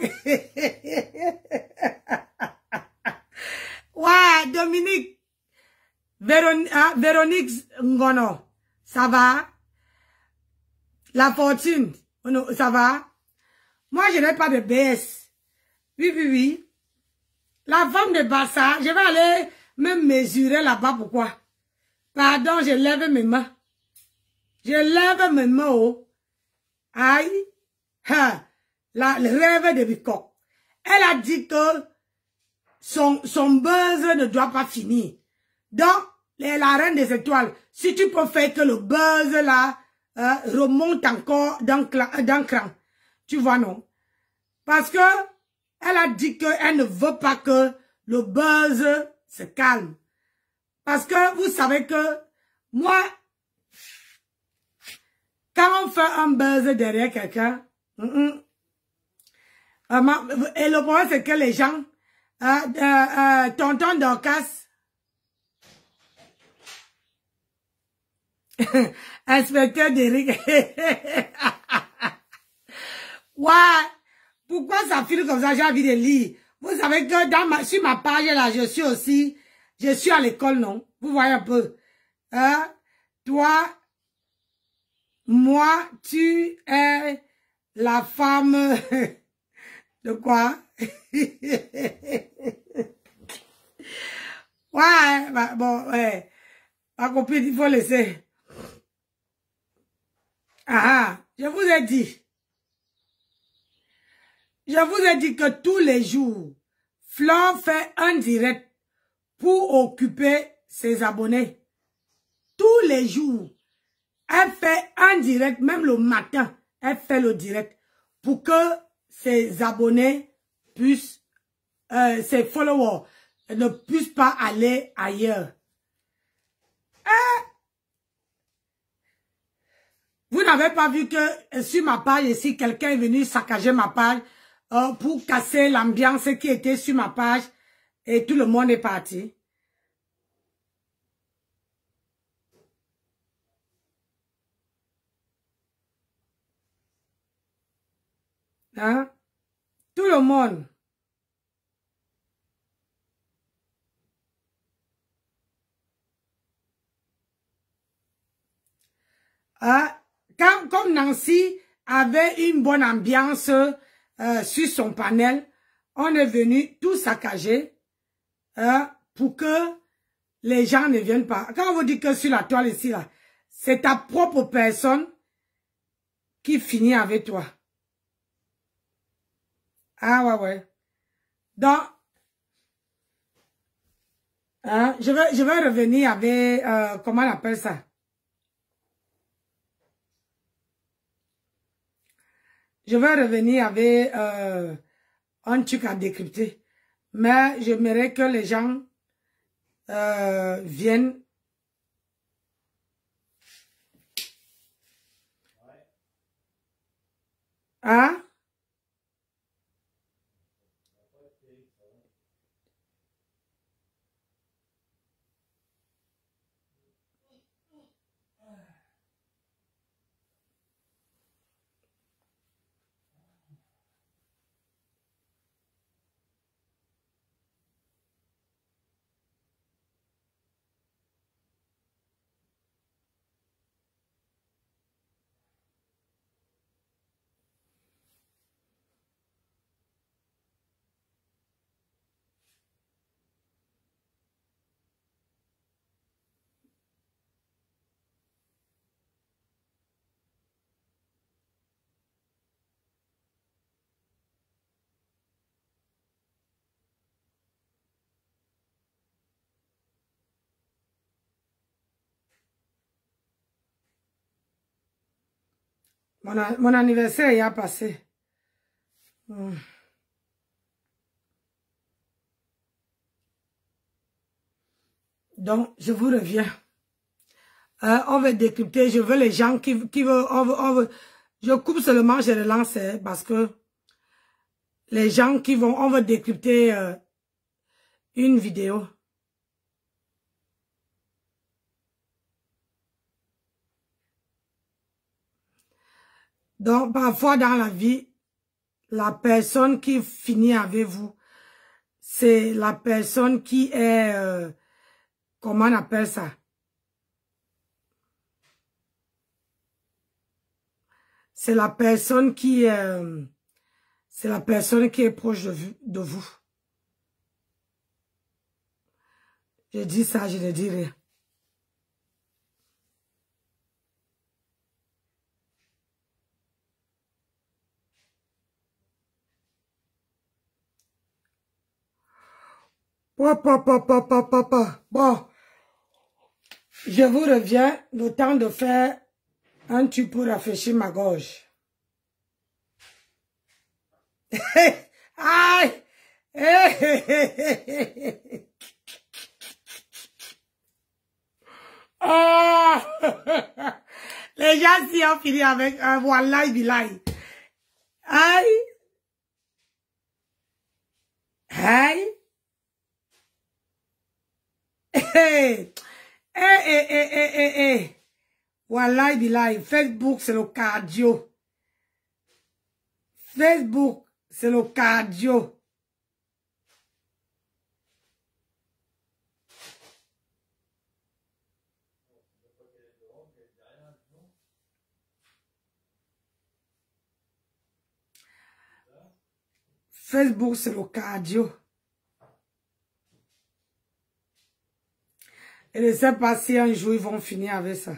[SPEAKER 1] Ouais, Dominique. Véronique Ngono. Ça va? La fortune. Ça va? Moi, je n'ai pas de BS. Oui, oui, oui. La femme de Bassa, je vais aller me mesurer là-bas. Pourquoi? Pardon, je lève mes mains. Je lève mes mains haut. Aïe. Le rêve de Bicoque. Elle a dit que son buzz ne doit pas finir. Donc, la reine des étoiles, si tu peux faire que le buzz là remonte encore d'un cran. Tu vois, non? Parce que elle a dit qu'elle ne veut pas que le buzz se calme. Parce que vous savez que moi, quand on fait un buzz derrière quelqu'un, et le problème c'est que les gens, tonton Dorcas, inspecteur d'Éric, ouais, pourquoi ça file comme ça, j'ai envie de lire. Vous savez que sur ma page là, je suis à l'école, non? Vous voyez un peu. Toi, moi, tu es la femme de quoi? Ouais, bah, bon, ouais. Ma copine, il faut laisser. Ah, je vous ai dit. Je vous ai dit que tous les jours, Flore fait un direct pour occuper ses abonnés. Tous les jours. Elle fait un direct, même le matin, elle fait le direct pour que ses abonnés puissent, ses followers ne puissent pas aller ailleurs. Vous n'avez pas vu que sur ma page ici, quelqu'un est venu saccager ma page pour casser l'ambiance qui était sur ma page et tout le monde est parti. Hein? Tout le monde. Comme Nancy avait une bonne ambiance sur son panel, on est venu tout saccager pour que les gens ne viennent pas. Quand on vous dit que sur la toile ici, là, c'est ta propre personne qui finit avec toi. Ah ouais, ouais. Donc, je vais revenir avec, comment on appelle ça? Je vais revenir avec un truc à décrypter. Mais j'aimerais que les gens viennent. Hein? Mon anniversaire y a passé. Donc, je vous reviens. On va décrypter. Je veux les gens qui veulent... je coupe seulement, je relance parce que les gens qui vont... On va décrypter une vidéo. Donc, parfois dans la vie, la personne qui finit avec vous, c'est la personne qui est... comment on appelle ça? C'est la personne qui est proche de vous. Je dis ça, je ne dis rien. Bon, je vous reviens, le temps de faire un tube pour rafraîchir ma gorge. Aïe! Oh! Les gens s'y ont fini avec un wallahi billahi. Aïe! Aïe! Wallahi billahi, Facebook c'est le cardio. Facebook c'est le cardio. Facebook c'est le cardio. Et je ne sais pas si un jour ils vont finir avec ça.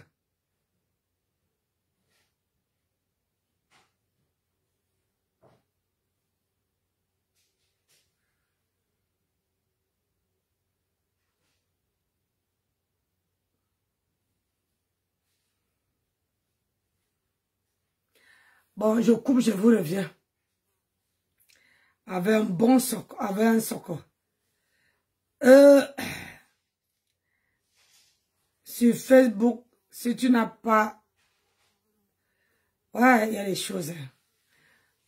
[SPEAKER 1] Bon, je coupe, je vous reviens. Avec un bon socle, avec un socle. Sur Facebook, si tu n'as pas... Ouais, il y a des choses. Hein.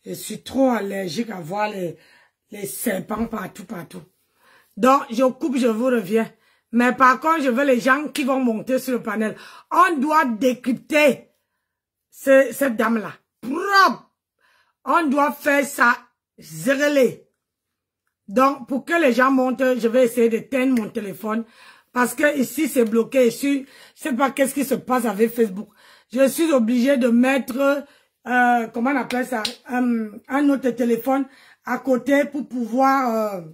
[SPEAKER 1] Je suis trop allergique à voir les serpents partout. Donc, je coupe, je vous reviens. Mais par contre, je veux les gens qui vont monter sur le panel. On doit décrypter cette dame-là. Propre. On doit faire ça zérelé. Donc, pour que les gens montent, je vais essayer d'éteindre mon téléphone. Parce que ici, c'est bloqué. Je sais pas qu'est-ce qui se passe avec Facebook. Je suis obligée de mettre, comment on appelle ça, un autre téléphone à côté pour pouvoir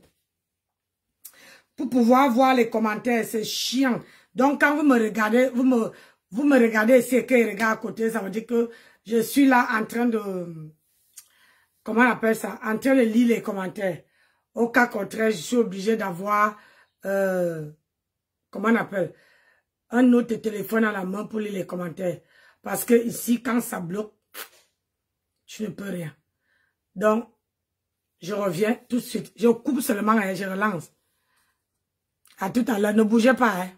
[SPEAKER 1] voir les commentaires. C'est chiant. Donc, quand vous me regardez, vous me regardez ici et que je regarde à côté, ça veut dire que je suis là en train de, comment on appelle ça, en train de lire les commentaires. Au cas contraire, je suis obligée d'avoir, comment on appelle, un autre téléphone à la main pour lire les commentaires. Parce que ici, quand ça bloque, tu ne peux rien. Donc, je reviens tout de suite. Je coupe seulement et je relance. À tout à l'heure. Ne bougez pas. Hein.